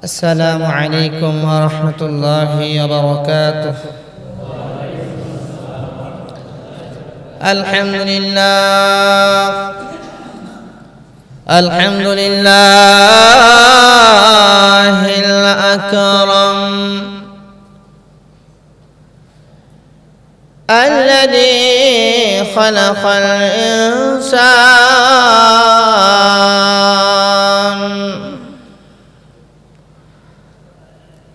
السلام عليكم ورحمة الله وبركاته. الحمد لله الأكرم الذي خلق الإنسان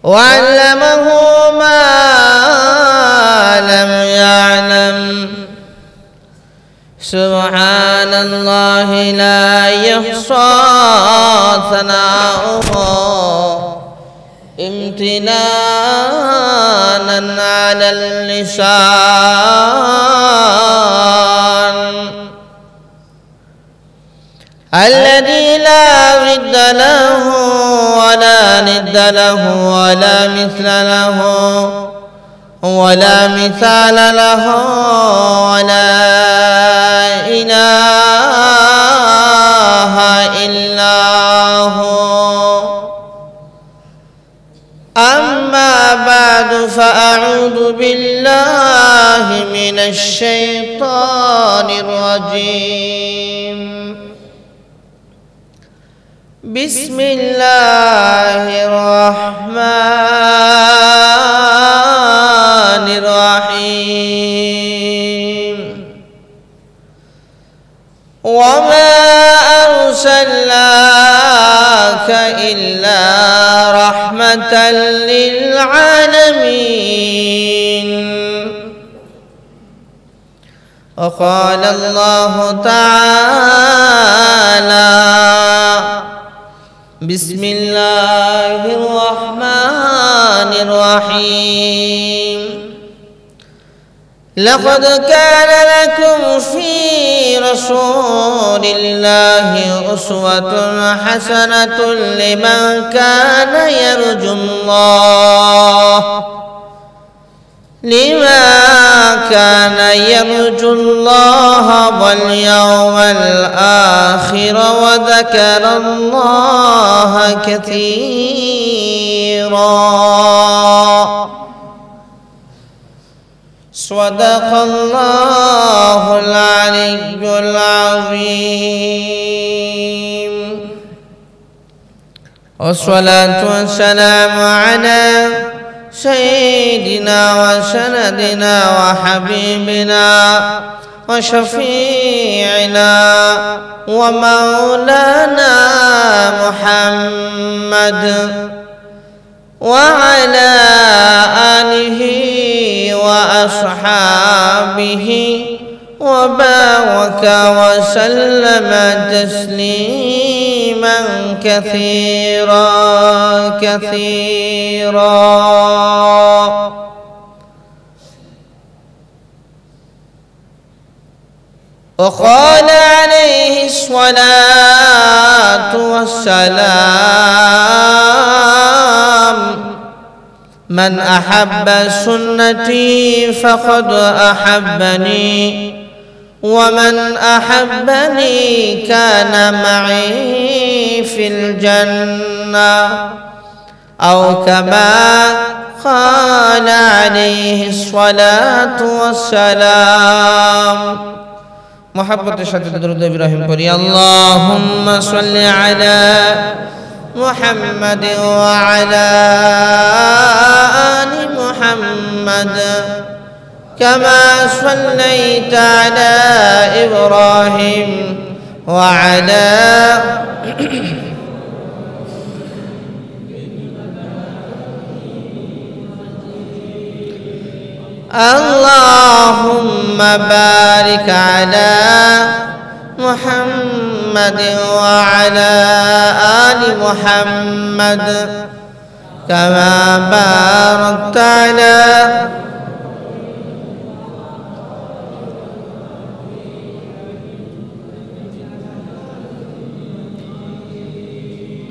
وعلمه ما لم يعلم. سبحان الله لا يحصى ثناؤه امتنانا على اللسان الذي لا ضد له ولا ند له ولا مثل له ولا مثال له ولا إله إلا هو. أما بعد فأعوذ بالله من الشيطان الرجيم. بسم الله الرحمن الرحيم. وما أرسلناك إلا رحمة للعالمين. وقال الله تعالى: بسم الله الرحمن الرحيم. لقد كان لكم في رسول الله أسوة حسنة لمن كان يرجو الله واليوم الآخر وذكر الله كثيرا. صدق الله العلي العظيم. والصلاة والسلام على سيدنا وسندنا وحبيبنا وشفيعنا ومولانا محمد وعلى آله وأصحابه وبارك وسلم تسليما كثيرا كثيرا. وقال عليه الصلاة والسلام: من أحب سنتي فقد أحبني ومن أحبني كان معي في الجنة، أو كما قال عليه الصلاة والسلام. محبة شديد درود إبراهيم قولي: اللهم صل على محمد وعلى آل محمد كما صليت على إبراهيم وعلى اللهم بارك على محمد وعلى آل محمد كما باركت على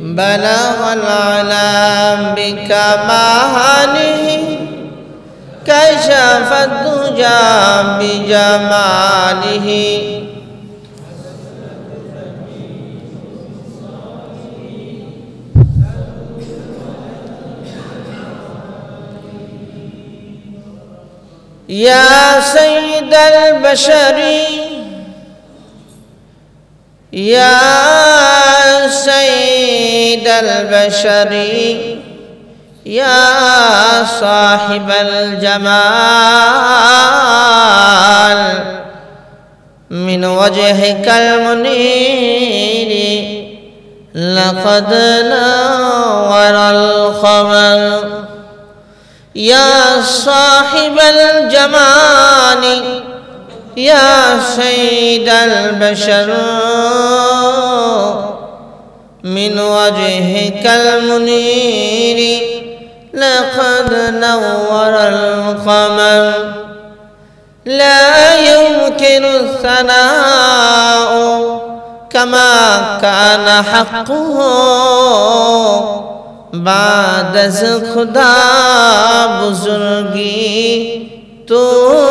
بلغ العلام بكماله كشف الدجى بجماله يا سيد البشر يا سيد البشر يا صاحب الجمال من وجهك المنير لقد نور القمر يا صاحب الجمال يا سيد البشر من وجهك المنير لقد نور القمر لا يمكن الثناء كما كان حقه بعد خدا بزرگی تو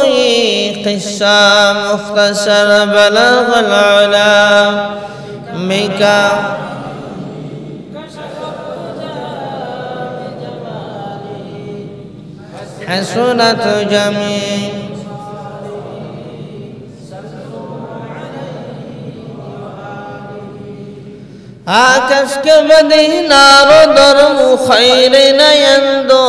یہ قصہ مختصر بلغ العلا مکا حسنت جمیع آکش کے بدینار و درم خیر نیندوخت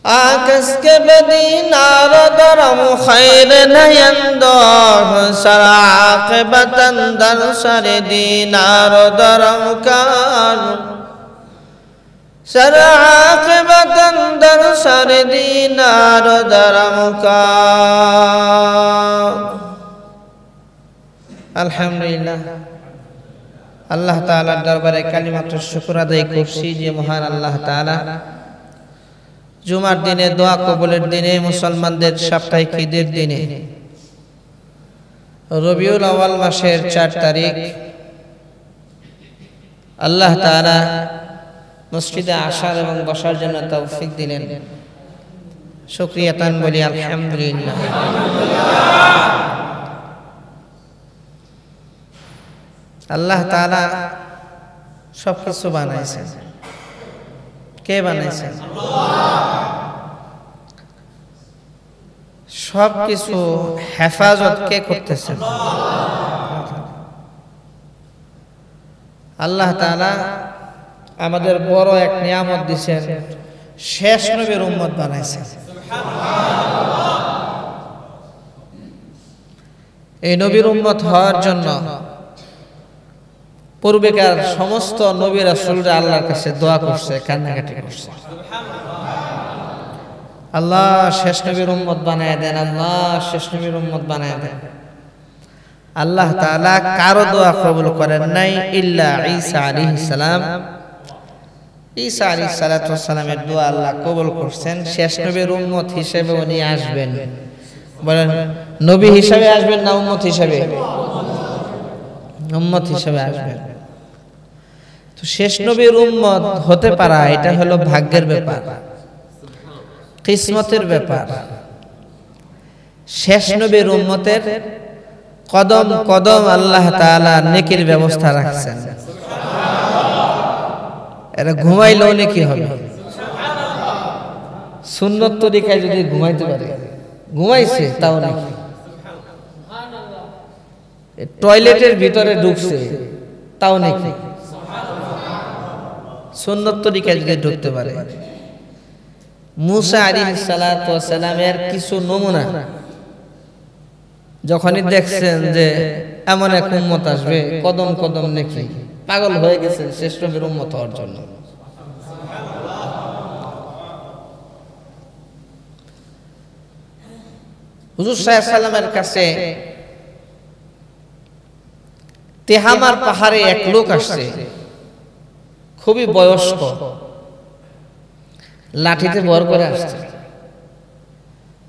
آکش کے بدینار و درم خیر نیندوخت سر عاقبتاً در سر دینار و درم کار سر عاقبتاً در سر دینار و درم کار আলহামদুলিল্লাহ আল্লাহ তাআলার দরবারে কালিমাত শুকর আদায় করছি যে মহান আল্লাহ তাআলা জুমার দিনে দোয়া কবুলের দিনে মুসলমানদের সাপ্তাহিক ঈদের দিনে রবিউল আউয়াল মাসের 4 তারিখ আল্লাহ তাআলা মসজিদে আসার এবং বসার জন্য তৌফিক দিলেন শুকরিয়াতান বলি আলহামদুলিল্লাহ আল্লাহ তাআলা সবকিছু বানাইছেন কে বানাইছেন সবকিছু হেফাজত কে করতেছেন আল্লাহ তাআলা আমাদের বড় এক নিয়ামত দিবেন শেষ নবীর উম্মত বানাইছেন এই নবীর উম্মত হওয়ার জন্য পূর্বেকার সমস্ত নবী রাসূলরা আল্লাহর কাছে দোয়া করছে কান্নাকাটি করছে আল্লাহ শেষ নবীর উম্মত বানায় দেন আল্লাহ শেষ নবীর উম্মত বানায় দেন আল্লাহ তাআলা কারো দোয়া কবুল করেন নাই ইল্লা ঈসা আলাইহিস সালাম ঈসা আলাইহিস সালাতু ওয়াস সালামের দোয়া আল্লাহ কবুল করছেন শেষ নবীর উম্মত হিসেবে উনি আসবেন বলেন নবী হিসেবে আসবেন না উম্মত হিসেবে উম্মত হিসেবে আসবেন তো শেষ নবীর উম্মত হতে পারা এটা হলো ভাগ্যের ব্যাপার কিসমতের ব্যাপার শেষ নবীর উম্মতের কদম কদম আল্লাহ তাআলা নেকির ব্যবস্থা রাখছেন এরা ঘুমাইলেও নেকি হবে সুন্নত তরিকায় যদি ঘুমাইতে পারে ঘুমাইছে তাও নেকি টয়লেটের ভিতরে ঢুকছে তাও নাকি সুন্নত তরিকায় যদি ঢুকতে পারে মুসা আলাইহিস সালাতু ওয়াস সালামের কিছু নমুনা যখনই দেখছেন যে এমন এক উম্মত আসবে কদম কদম নাকি পাগল হয়ে গেছেন শেষ নবীর উম্মত হওয়ার জন্য হুজুর সাল্লাল্লাহু আলাইহি ওয়াসাল্লামের কাছে তেহামার পাহাড়ে এক লোক আসছে খুবই বয়স্ক লাঠিতে ভর করে আসছে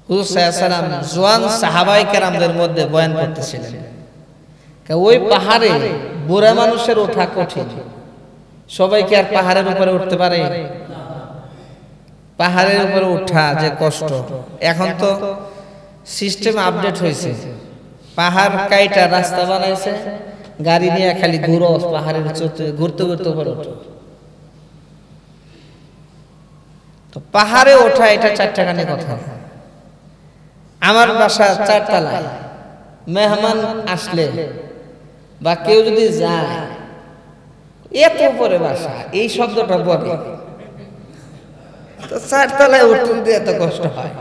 হুজুর সাল্লাল্লাহু আলাইহি ওয়াসাল্লাম জওয়ান সাহাবায়ে কেরামদের মধ্যে বয়ান করতেছিলেন ওই পাহাড়ে বুড়া মানুষের ওঠা কঠিন সবাই কি আর পাহাড়ের উপরে উঠতে পারে পাহাড়ের উপরে ওঠা যে কষ্ট এখন তো সিস্টেম আপডেট হয়েছে পাহাড় কাইটা রাস্তা বানাইছে গাড়ি নিয়ে খালি ঘুরো পাহাড়ের চড়তে ঘুরতে ঘুরতে উপরে ওঠো তো পাহাড়ে ওঠা এটা চারটাখানি কথা। আমার বাসা 4 তলায়, মেহমান আসলে বা কেউ যদি যায়, এত উপরে বাসা, এই শব্দটা বলে, তো 4 তলায় উঠতে এত কষ্ট হয়,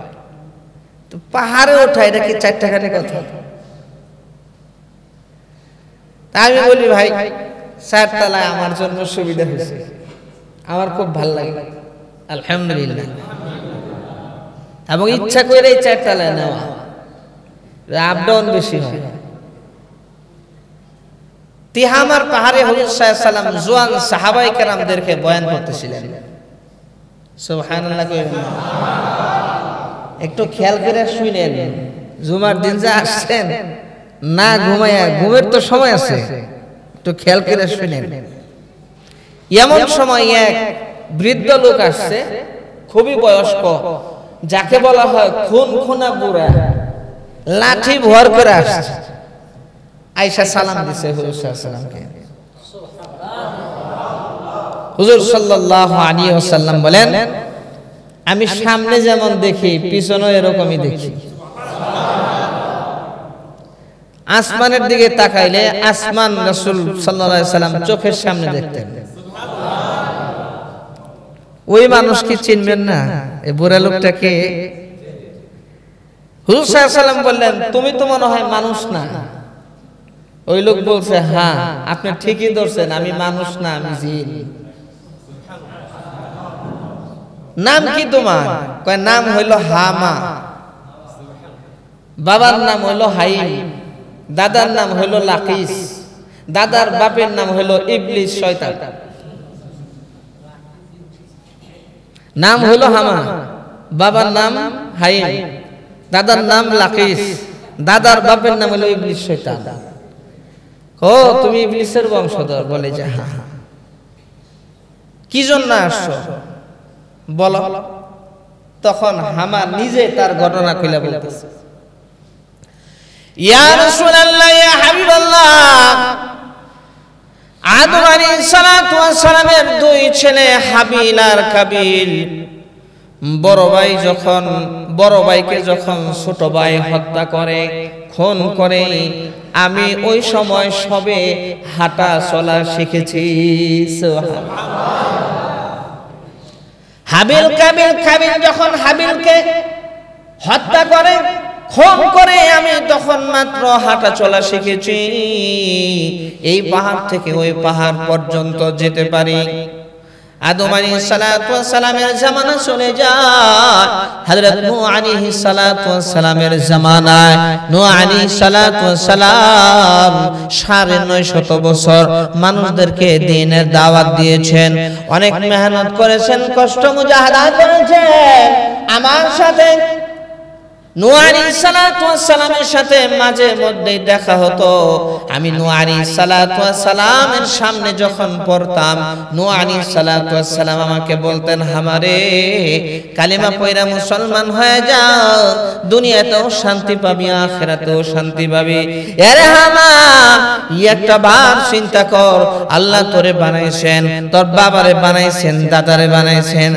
তো পাহাড়ে ওঠা এটা কি চারটাখানি কথা? আমি বলি ভাই 4 তলায় আমার জন্য সুবিধা হয়েছে, আমার খুব ভালো লাগে, আলহামদুলিল্লাহ। এবং ইচ্ছা করে 4 তলায় নেওয়া, আপ ডাউন বেশি হয়। তিহামার পাহাড়ে হুজুর সাল্লাল্লাহু আলাইহি ওয়াসাল্লাম জওয়ান সাহাবায়ে কেরামদেরকে বয়ান করতেছিলেন। সুবহানাল্লাহ। একটু খেয়াল করে শুনেন, জুমার দিন যা আসছেন না ঘুমায়া, ঘুমের তো সময় আছে, একটু খেয়াল করে শুনেন। এমন সময় এক বৃদ্ধ লোক আসছে, খুবই বয়স্ক, যাকে বলা হয় খুনখুনা বুড়া, লাঠি ভর করে আসছে। আয়েশা সালাম দিছে হুজুর সাল্লাল্লাহু আলাইহি ওয়াসাল্লামকে। হুজুর সাল্লাল্লাহু আলাইহি ওয়াসাল্লাম বলেন, আমি সামনে যেমন দেখি পিছনে এরকমই দেখি। আসমানের দিকে তাকাইলে আসমান রাসূল সাল্লাল্লাহু আলাইহি ওয়াসাল্লাম চোখের সামনে দেখতেন। ওই মানুষ কি চিনবেন না? এই বুড়া লোকটাকে হুজুর সাল্লাল্লাহু আলাইহি ওয়াসাল্লাম বললেন, তুমি তো মনে হয় মানুষ না। ওই লোক বলছে, হ্যাঁ আপনি ঠিকই ধরছেন, আমি মানুষ না, আমি জিন। নাম কি তোমার? কয় নাম হইল হামা, বাবার নাম হইল হাইম, দাদার নাম হইল লাকিস, দাদার বাপের নাম হইল ইবলিস শয়তান। নাম হইল হামা, বাবার নাম হাইম, দাদার নাম লাকিস, দাদার বাপের নাম হইল ইবলিস শয়তান। ও তুমি ইবলিসের বংশধর? বলে যে হ্যাঁ। কি জন্য আসছো বলো? তখন হামা নিজে তার ঘটনা কইলা বলতেছে, ইয়া রাসূলুল্লাহ, ইয়া হাবিবাল্লাহ, আদম আলাইহিস সালাতু ওয়াস সালামের 2 ছেলে হাবিল আর কাবিল, বড় ভাইকে যখন ছোট ভাই হত্যা করে, খুন করে, আমি ওই সময় সবে হাঁটা চলা শিখেছি। হাবিল কাবিল যখন হাবিলকে হত্যা করে, খুন করে, আমি তখন মাত্র হাঁটা চলা শিখেছি। এই পাহাড় থেকে ওই পাহাড় পর্যন্ত যেতে পারি। আদম আলাইহিস সালাতু ওয়াস সালামের জামানা চলে যায়, হযরত নূহ আলাইহিস সালাতু ওয়াস সালামের জামানায় নূহ আলাইহিস সালাতু ওয়াস সালাম 950 বছর মানুষদেরকে দ্বীনের দাওয়াত দিয়েছেন, অনেক মেহনত করেছেন, কষ্ট মুজাহাদা করেছেন। আমার সাথে নূহ আলাইহিস সালাতু ওয়াস সালামের সাথে মাঝে মধ্যে দেখা হতো। আমি নূহ আলাইহিস সালাতু ওয়াস সালামের সামনে যখন পড়তাম, নূহ আলাইহিস সালাতু ওয়াস সালাম আমাকে বলতেন, হামারে কালিমা পয়রা মুসলমান হয়ে যাও, দুনিয়াতেও শান্তি পাবি, আখিরাতেও শান্তি পাবি। আরে হামা, একটা বার চিন্তা কর, আল্লাহ তোরে বানাইছেন, তোর বাবারে বানাইছেন, দাদারে বানাইছেন,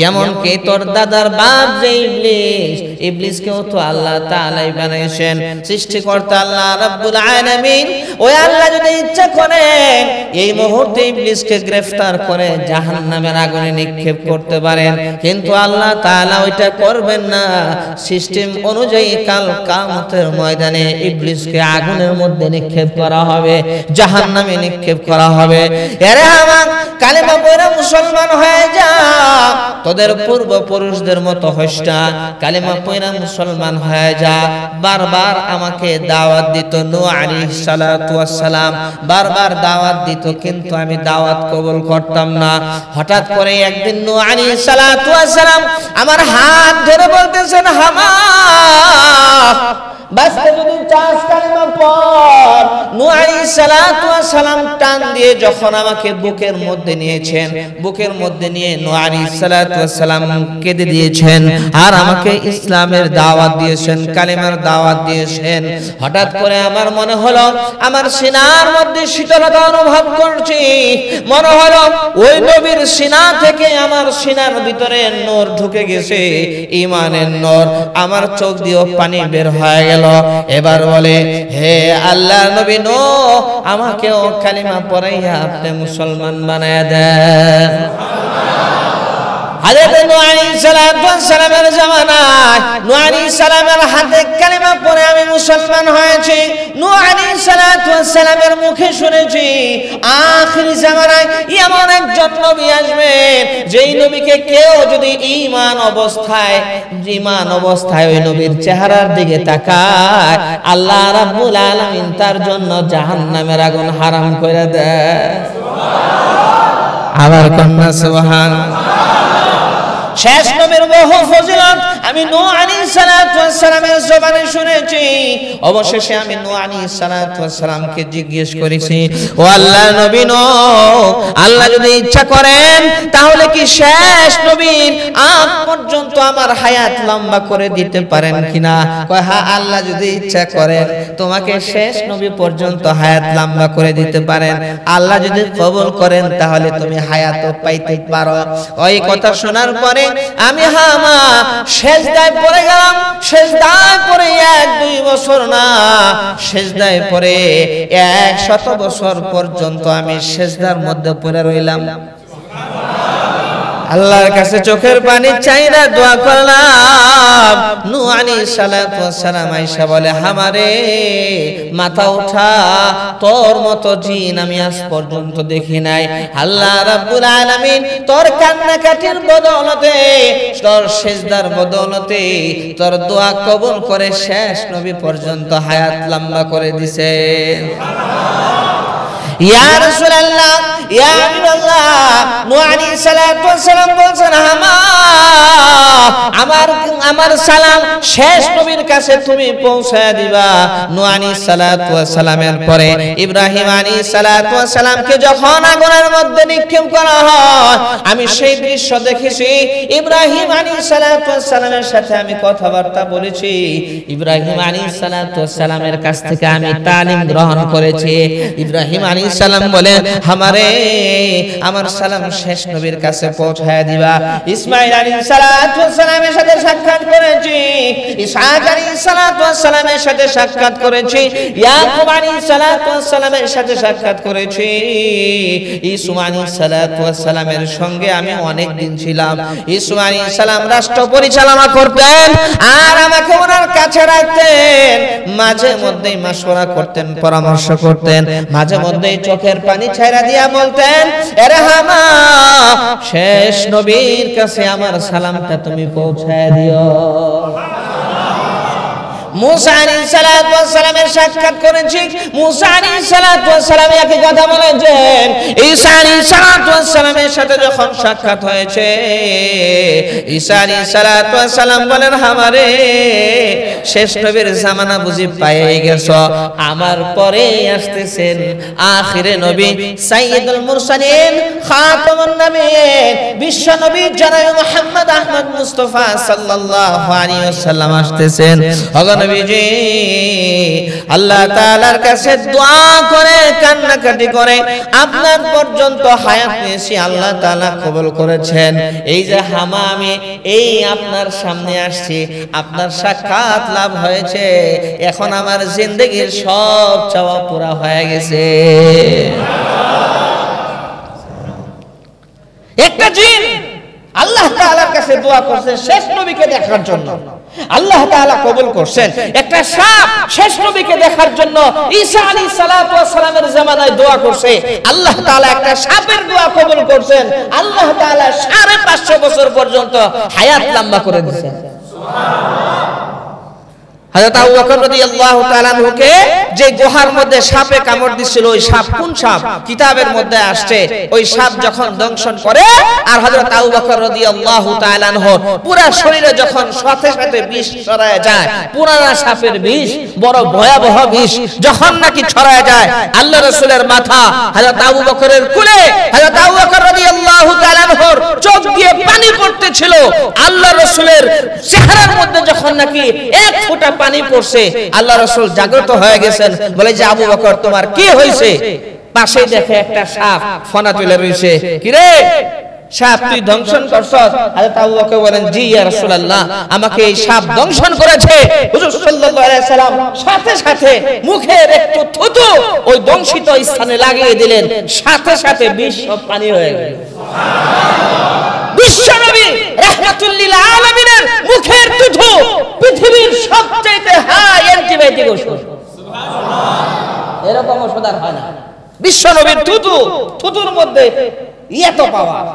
এমনকি তোর দাদার বাপ যে ইবলিস, ইবলিসকেও তো আল্লাহ তাআলাই বানাইছেন। সৃষ্টিকর্তা আল্লাহ রাব্বুল আলামিন, ওই আল্লাহ যদি ইচ্ছা করেন এই মুহূর্তে ইবলিসকে গ্রেফতার করে জাহান্নামের আগুনে নিক্ষেপ করতে পারেন, কিন্তু আল্লাহ তাআলা ওইটা করবেন না। সিস্টেম অনুযায়ী কাল কিয়ামতের ময়দানে ইবলিসকে আগুনের মধ্যে নিক্ষেপ করা হবে, জাহান্নামে নিক্ষেপ করা হবে। আরে আমার কালেমা পড়ে মুসলমান হয়ে যা, তোদের পূর্বপুরুষদের মতো হইস না, কালেমা পড়ে মুসলমান হয়ে যা। বারবার আমাকে দাওয়াত দিত নূহ আলাইহিস সালাতু ওয়াস সালাম, বারবার দাওয়াত দিত, কিন্তু আমি দাওয়াত কবুল করতাম না। হঠাৎ করে একদিন নূহ আলাইহিস সালাতু ওয়াস সালাম আমার হাত ধরে বলতেছেন, হামা বাঁচতে যদি চাস কালেমা পড়। নূহ আলাইহিস সালাতু ওয়াস সালাম টান দিয়ে যখন আমাকে বুকের মধ্যে নিয়েছেন, বুকের মধ্যে নিয়ে নূহ আলাইহিস সালাতু ওয়াস সালাম কেঁদে দিয়েছেন আর আমাকে ইসলামের দাওয়াত দিয়েছেন, কালেমার দাওয়াত দিয়েছেন। হঠাৎ করে আমার মনে হলো আমার সিনার মধ্যে শীতলতা অনুভব করছি। মনে হলো ওই নবীর সিনা থেকে আমার সিনার ভিতরে নূর ঢুকে গেছে, ঈমানের নূর। আমার চোখ দিয়ে পানি বের হয়ে গেল। এবার বলে, হে আল্লাহর নবী নূহ, আমাকেও কালিমা পড়াইয়া আপনি মুসলমান বানায়া দেন। হযরত নূহ আলাইহিস সালাতু ওয়াস সালামের জামানায় নূহ আলাইহিস সালামের হাতে কালিমা পড়ে আমি মুসলমান হয়েছি। নূহ আলাইহিস সালাতু ওয়াস সালামের মুখে শুনেছি আখির জামানায় এমন একজন নবী আসবেন, যেই নবীকে কেউ যদি ঈমান অবস্থায় ওই নবীর চেহারার দিকে তাকায়, আল্লাহ রাব্বুল আলামিন তার জন্য জাহান্নামের আগুন হারাম করে দেয়। আবার কন্যা সুবহানাল্লাহ। শেষ নবীর বহু ফজিলত আমি নূহ আলাইহিস সালাতু ওয়াস সালামের জবানে শুনেছি। অবশেষে আমি নূহ আলাইহিস সালাতু ওয়াস সালামকে জিজ্ঞেস করেছি, ও আল্লাহর নবী নূহ, আল্লাহ যদি ইচ্ছা করেন তাহলে কি শেষ নবীর আগ পর্যন্ত আমার হায়াত লম্বা করে দিতে পারেন কিনা? কয়, হ্যাঁ, আল্লাহ যদি ইচ্ছা করেন তোমাকে শেষ নবী পর্যন্ত হায়াত লম্বা করে দিতে পারেন। আল্লাহ যদি কবুল করেন তাহলে তুমি হায়াতও পাইতে পারো। ওই কথা শোনার পরে আমি হামা সেজদায় পড়ে গেলাম। সেজদায় পড়ে 1-2 বছর না, সেজদায় পড়ে 100 বছর পর্যন্ত আমি সেজদার মধ্যে পড়ে রইলাম। আল্লাহর কাছে চোখের পানি চাইরা দোয়া করলাম। নূহ আলাইহিস সালাতু ওয়াস সালাম আয়েশা বলে, হামারে মাথা উঠা, তোর মতো জিন আমি আজ পর্যন্ত দেখি নাই। আল্লাহ রাব্বুল আলামিন তোর কান্নাকাটির বদৌলতে, তোর সিজদার বদৌলতে তোর দোয়া কবুল করে শেষ নবী পর্যন্ত হায়াত লম্বা করে দিয়েছে। ইয়া রাসূলুল্লাহ, ইয়া হাবিবাল্লাহ, নূহ আলাইহিস সালাতু ওয়াস সালাম বলছেন, আমার সালাম শেষ নবীর কাছে তুমি পৌঁছায় দিবা। নূহ আলাইহিস সালাতু ওয়াস সালামের পরে ইব্রাহিম আলাইহিস সালাতু ওয়াস সালামকে যখন আগুনের মধ্যে নিক্ষেপ করা হয়, আমি সেই দৃশ্য দেখেছি। ইব্রাহিম আলাইহিস সালাতু ওয়াস সালামের সাথে আমি কথাবার্তা বলেছি। ইব্রাহিম আলাইহিস সালাতু ওয়াস সালামের কাছ থেকে আমি তালিম গ্রহণ করেছি। ইব্রাহিম আলাইহিস সালাম বলেন, আমারে আমার সালাম শেষ নবীর কাছে পৌঁছায় দিবা। ইসমাঈল আলাইহিস সালাতু ওয়াস সালামের সাথে সাক্ষাৎ করেছি। ইসহাক আলাইহিস সালাতু ওয়াস সালামের সাথে সাক্ষাৎ করেছি। ইয়াকুব আলাইহিস সালাতু ওয়াস সালামের সাথে সাক্ষাৎ করেছি। ঈসা আলাইহিস সালাতু ওয়াস সালামের সঙ্গে আমি অনেক দিন ছিলাম। ঈসা আলাইহিস সালাম রাষ্ট্র পরিচালনা করতেন আর আমাকে ওনার কাছে রাখতেন। মাঝে মধ্যেই মাশওয়ারা করতেন, পরামর্শ করতেন। মাঝে মধ্যেই চোখের পানি ছাইরা দিয়া বলতেন, আরে হামা, শেষ নবীর কাছে আমার সালামটা তুমি পৌঁছায় দিও। মুসা আলাইহিস সালাতু ওয়াস সালামের সাক্ষাৎ করেছি। মুসা আলাইহিস সালাতু ওয়াস সালাম একই কথা বলেছেন। ঈসা আলাইহিস সালাতু ওয়াস সালামের সাথে যখন সাক্ষাৎ হয়েছে, ঈসা আলাইহিস সালাতু ওয়াস সালাম বলেন, আমারে শেষ নবীর জামানা বুঝি পাইয়ে গেছো। আমার পরে আসতেছেন আখিরে নবী, সাইয়্যিদুল মুরসালিন, খাতামুন নবিয়্যিন, বিশ্ব নবী জনাব মুহাম্মদ আহমদ মুস্তাফা সাল্লাল্লাহু আলাইহি ওয়াসাল্লাম আসতেছেন। নবীজি আল্লাহ তাআলার কাছে দোয়া করে, কান্নাকাটি করে আপনার পর্যন্ত হায়াত নিয়েছি, আল্লাহ তাআলা কবুল করেছেন। এই যে হামা, আমি এই আপনার সামনে আসছি, আপনার সাক্ষাৎ লাভ হয়েছে, এখন আমার জিন্দেগীর সব চাওয়া পুরা হয়ে গেছে। একটা জিন আল্লাহ তাআলার কাছে দোয়া করছে শেষ নবীকে দেখার জন্য, আল্লাহ তাআলা কবুল করছেন। একটা সাপ শেষ নবীকে দেখার জন্য ঈসা আলাইহিস সালাতু ওয়াস সালামের জামানায় দোয়া করছে, আল্লাহ তাআলা একটা সাপের দোয়া কবুল করছেন। আল্লাহ তাআলা 550 বছর পর্যন্ত হায়াত লম্বা করে দিয়েছেন। সুবহানাল্লাহ। হযরত আবু বকর রাদিয়াল্লাহু তাআলা আনহুকে যে গুহার মধ্যে সাপে কামড় দিছিল, ওই সাপ কোন সাপ কিতাবের মধ্যে আসছে, ওই সাপ যখন দংশন করে আর হযরত আবু বকর রাদিয়াল্লাহু তাআলা আনহু পুরো শরীরে যখন সাথে সাথে বিষ ছড়ায় যায়, পুরানা সাপের বিষ, বড় ভয়াবহ বিষ যখন নাকি ছড়ায় যায়, আল্লাহ রাসূলের মাথা হযরত আবু বকরের কোলে, হযরত আবু বকর রাদিয়াল্লাহু তাআলা আনহুর চোখ দিয়ে পানি পড়তেছিল, আল্লাহ রাসূলের চেহারার মধ্যে যখন নাকি এক ফোঁটা পানি পড়ছে, আল্লাহ রাসূল জাগ্রত হয়ে গেছেন, বলে যে আবু বকর তোমার কি হয়েছে? পাশে দেখে একটা সাপ ফনা তুলে রয়েছে, কি রে সাপ তুই দংশন করছস? হযরত আবু বকর বলেন জি ইয়া রাসূলুল্লাহ, আমাকে এই সাপ দংশন করেছে। হুজুর সাল্লাল্লাহু আলাইহি সাল্লাম সাথে সাথে মুখের একটু থুতু ওই দংশিত স্থানে লাগিয়ে দিলেন, সাথে সাথে বিষ সব পানি হয়ে গেল। সুবহানাল্লাহ। বিশ্বনবী রাহমাতুল লিল আলামিনের মুখের থুতু পৃথিবীর সবচেয়ে হাই অ্যান্টিবায়োটিক ওষুধ। সুবহানাল্লাহ। এরকম ওষুধ আর হয় না। বিশ্বনবীর থুতুর মধ্যে এত পাওয়ার।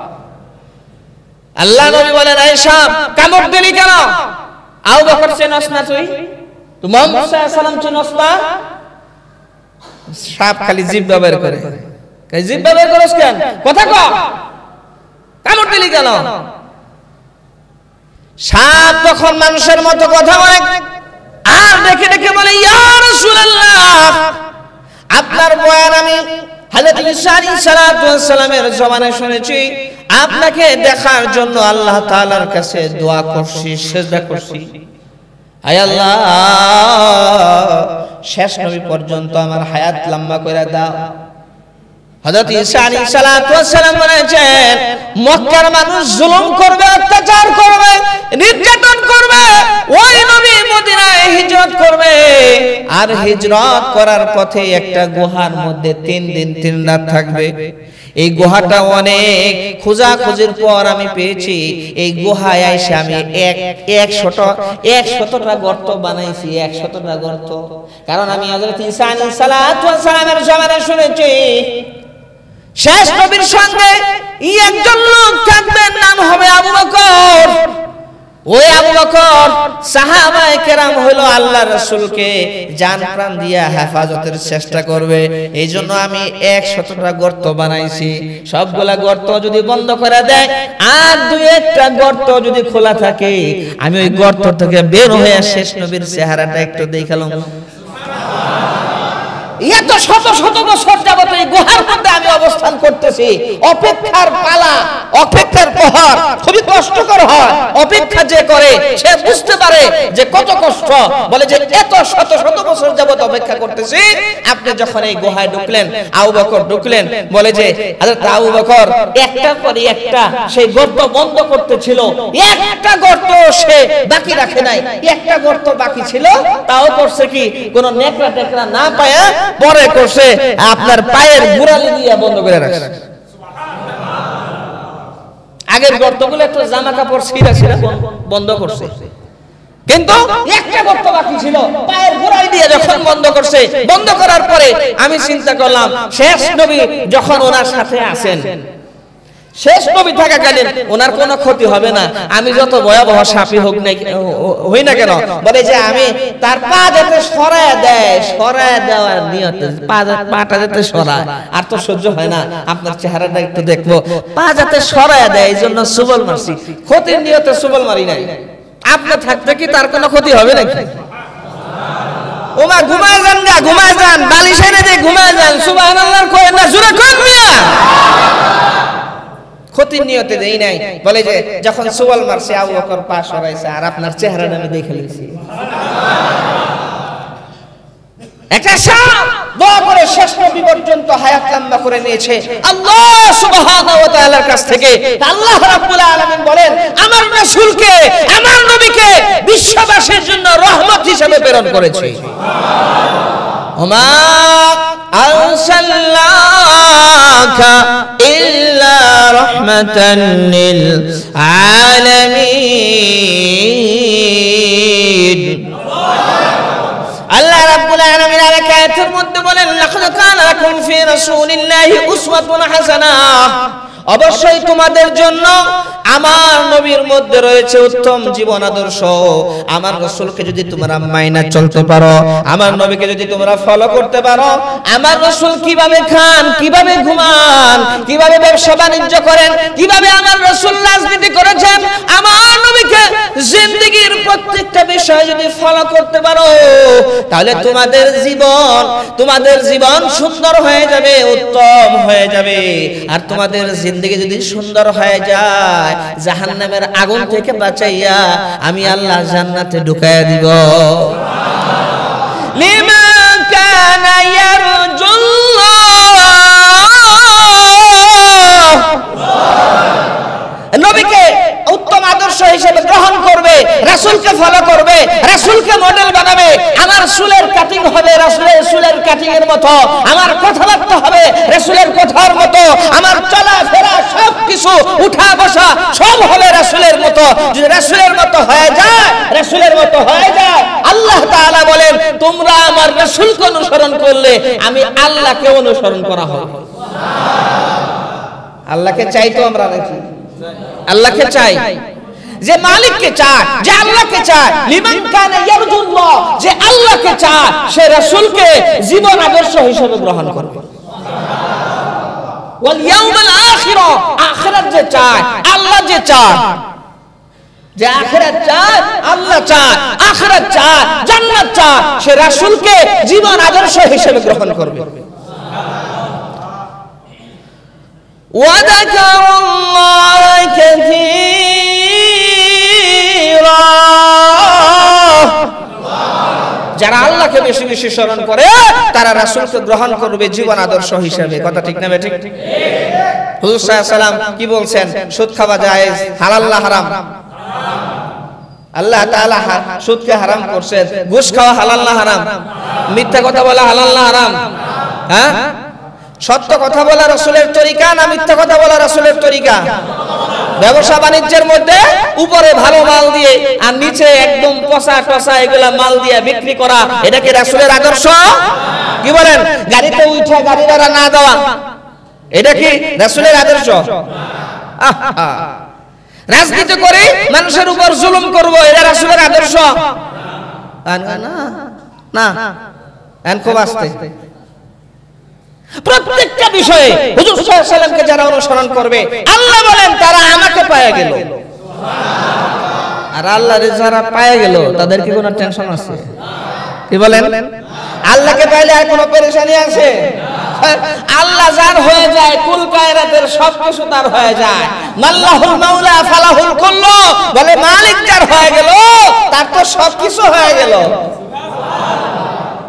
আল্লাহ নবী বলেন এই সাপ কামড় দিলি কেন? আবু বকর চেনস না তুই? তুই মুহাম্মদ সাল্লাল্লাহু আলাইহি ওয়াসাল্লাম চেনস না? সাপ খালি জিভ ব্যবহার করে। কই জিভ ব্যবহার করছ কেন? কথা কও। কামড় দিলি কেন? সাপ তখন মানুষের মতো কথা বলে আর দেখে দেখে বলে ইয়া রাসূলুল্লাহ, আপনার বয়ান আমি হযরত ঈসা আলাইহিস সালাতু ওয়াস সালামের জবানে শুনেছি, আপনাকে দেখার জন্য আল্লাহ তাআলার কাছে দোয়া করছি, সিজদা করছি। আয় আল্লাহ, শেষ নবী পর্যন্ত আমার হায়াত লম্বা করে দাও। হযরত ঈসা আলাইহিস সালাতু ওয়াস সালাম বলেছেন, মক্কার মানুষ জুলুম করবে, অত্যাচার করবে, নির্যাতন করবে, ওই নবী মদিনায় হিজরত করবে, আর হিজরত করার পথে একটা গুহার মধ্যে 3 দিন 3 রাত থাকবে। এই গুহাটা অনেক খোঁজাখুঁজির পর আমি পেয়েছি। এই গুহায় এসে আমি 100টা গর্ত বানাইছি, 100টা গর্ত। কারণ আমি হযরত ঈসা আলাইহিস সালাতু ওয়াস সালামের জমানায় শুনেছি শেষ নবীর সঙ্গে একজন লোক থাকবেন, নাম হবে আবু বকর। ওই আবু বকর সাহাবায়ে কেরাম হলো আল্লাহর রাসূলকে জান প্রাণ দিয়া হেফাজতের চেষ্টা করবে। এইজন্য আমি 100টা গর্ত বানাইছি। সবগুলা গর্ত যদি বন্ধ করে দেয় আর 2-1টা গর্ত যদি খোলা থাকে, আমি ওই গর্ত থেকে বের হয়ে শেষ নবীর চেহারাটা একটু দেখালাম। এত শত শত বছর যাবত এই গুহার মধ্যে আমি অবস্থান করতেছি। অপেক্ষার পালা, অপেক্ষার প্রহর খুবই কষ্টকর হয়। অপেক্ষা যে করে সে বুঝতে পারে যে কত কষ্ট। বলে যে এত শত শত বছর যাবত অপেক্ষা করতেছি। আপনি যখন এই গুহায় ঢুকলেন, আবু বকর ঢুকলেন, বলে যে হযরত আবু বকর একটার পরে একটা সেই গর্ত বন্ধ করতেছিল। একটা গর্ত সে বাকি রাখে নাই। একটা গর্ত বাকি ছিল, তাও করছে কি কোন নেকড়া টেকরা না পায়া পরে করছে আপনার পায়ের গোড়ালি দিয়ে বন্ধ করে রাখছে। আগের গর্তগুলো একটু জামা কাপড় ছিঁড়া ছিঁড়া বন্ধ করছে, কিন্তু একটা গর্ত বাকি ছিল, পায়ের গোড়ালি দিয়ে যখন বন্ধ করছে, বন্ধ করার পরে আমি চিন্তা করলাম শেষ নবী যখন ওনার সাথে আছেন, শেষ নবী থাকাকালীন ওনার কোনো ক্ষতি হবে না। আমি যত ভয়াবহ সাপই হোক না হই না কেন, বলে যে আমি তার পা যাতে সরায় দেওয়ার নিয়তে পাটা যাতে সরায়, আর তো সহ্য হয় না, আপনার চেহারাটা একটু দেখবো, পা যাতে সরায় দেয়, এই জন্য সুবল মারছি। ক্ষতির নিয়তে সুবল মারি নাই। আপনি থাকতে কি তার কোনো ক্ষতি হবে নাকি? ওমা ঘুমায় যান না, ঘুমায় যান, বালিশ এনে দিয়ে ঘুমায় যান, সুবহানাল্লাহ কই না, জোরে কই মিয়া। ক্ষতির নিয়তে দেই নাই। বলে যে যখন সুবল মারছে আবু বকর পা সরাইছে, আর আপনার চেহারাটা আমি দেখে নিয়েছি। একটা সাপ দোয়া করে শেষ নবী পর্যন্ত হায়াত লম্বা করে নিয়েছে আল্লাহ সুবহানাহু ওয়া তাআলার কাছ থেকে। আল্লাহ রাব্বুল আলামিন বলেন আমার রাসূলকে, আমার নবীকে বিশ্ববাসীর জন্য রহমত হিসেবে প্রেরণ করেছি। ওমা আরসালনাকা ইল্লা রাহমাতান লিল আলামিন। আল্লাহ রাব্বুল আলামিন আয়াতের মধ্যে বলেন লাকাদ কানা লাকুম ফি রাসূলিল্লাহি উসওয়াতুন হাসানাহ, অবশ্যই তোমাদের জন্য আমার নবীর মধ্যে রয়েছে উত্তম জীবন আদর্শ। আমার রাসূলকে যদি তোমরা মাইনা চলতে পারো, আমার নবীকে যদি তোমরা ফলো করতে পারো, আমার রাসূল কিভাবে খান, কিভাবে ঘুমান, কিভাবে ব্যবসা বাণিজ্য করেন, কিভাবে আমার রাসূল রাজনীতি করেছেন, আমার নবীকে জিন্দেগীর প্রত্যেকটা বিষয় যদি ফলো করতে পারো, তাহলে তোমাদের জীবন সুন্দর হয়ে যাবে, উত্তম হয়ে যাবে। আর তোমাদের জিন্দেগি যদি সুন্দর হয়ে যায়, জাহান্নামের আগুন থেকে বাঁচাইয়া আমি আল্লাহ জান্নাতে ঢুকাইয়া দিব। লিমান কানা ইয়ারজুল্লাহ, নবীকে উত্তম আদর্শ হিসেবে গ্রহণ করবে, রাসূলকে ফলো করবে, রাসূলকে মডেল বানাবে। আমার চুলের কাটিং হবে রাসূলের চুলের কাটিং এর মতো, আমার কথাবার্তা হবে রাসূলের কথার মতো, আমার চলাফেরা সবকিছু উঠা বসা সব হবে রাসূলের মতো। যদি রাসূলের মতো হয়ে যায়, রাসূলের মতো হয়ে যায়, আল্লাহ তাআলা বলেন তোমরা আমার রাসূলকে অনুসরণ করলে আমি আল্লাহকে অনুসরণ করা হবে। আল্লাহকে চাই তো আমরা নাকি? আল্লাহকে চাই, যে মালিককে চায়, যে আল্লাহকে চায়। লিমান কানা ইয়ারজুল্লাহ, যে আল্লাহকে চায় সে রাসূলকে জীবন আদর্শ হিসেবে গ্রহণ করবে। ওয়াল ইয়াউমাল আখির, আখিরাত যে চায়, আল্লাহ যে চায়, যে আখিরাত চায়, আল্লাহ চায়, আখিরাত চায়, জান্নাত চায়, সে রাসূলকে জীবন আদর্শ হিসেবে গ্রহণ করবে। ওয়াযাকারুল্লাহ কাসীরা, যারা আল্লাহকে বেশি বেশি স্মরণ করে তারা রাসূলকে গ্রহণ করবে জীবন আদর্শ হিসেবে। কথা ঠিক না ঠিক? হুজুর সাল্লাল্লাহু আলাইহি ওয়াসাল্লাম কি বলছেন? সুদ খাওয়া জায়েজ, হালাল না হারাম? আল্লাহ তাআলা সুদকে হারাম করেছেন। ঘুষ খাওয়া হালাল না হারাম? মিথ্যা কথা বলা হালাল না হারাম? হ্যাঁ, সত্য কথা বলা রাসূলের তরিকা না মিথ্যা কথা বলা রাসূলের তরিকা? ব্যবসা বাণিজ্যের মধ্যে উপরে ভালো মাল দিয়ে আর নিচে একদম পচা টসা এগুলা মাল দিয়ে বিক্রি করা, এটা কি রাসূলের আদর্শ? কি বলেন? গাড়িতে উঠে গাড়ি ভাড়া না দেওয়া, এটা কি রাসূলের আদর্শ? রাজনীতি করে মানুষের উপর জুলুম করব, এটা রাসূলের আদর্শ? না না, খুব আস্তে। প্রত্যেকটা বিষয়ে হুজুর সাল্লাল্লাহু আলাইহি ওয়াসাল্লামকে যারা অনুসরণ করবে, আল্লাহ বলেন তারা আমাকে পেয়ে গেল। আর আল্লাহরে যারা পেয়ে গেল তাদের কি কোনো টেনশন আছে? কি বলেন? আল্লাহকে পাইলে আর কোনো পেরেশানি আছে? আল্লাহ যার হয়ে যায়, কুল কায়নাতের সবকিছু তার হয়ে যায়। মাল্লাহুল মাওলা ফালাহুল কুল্লু, বলে মালিক যার হয়ে গেল তার তো সবকিছু হয়ে গেল।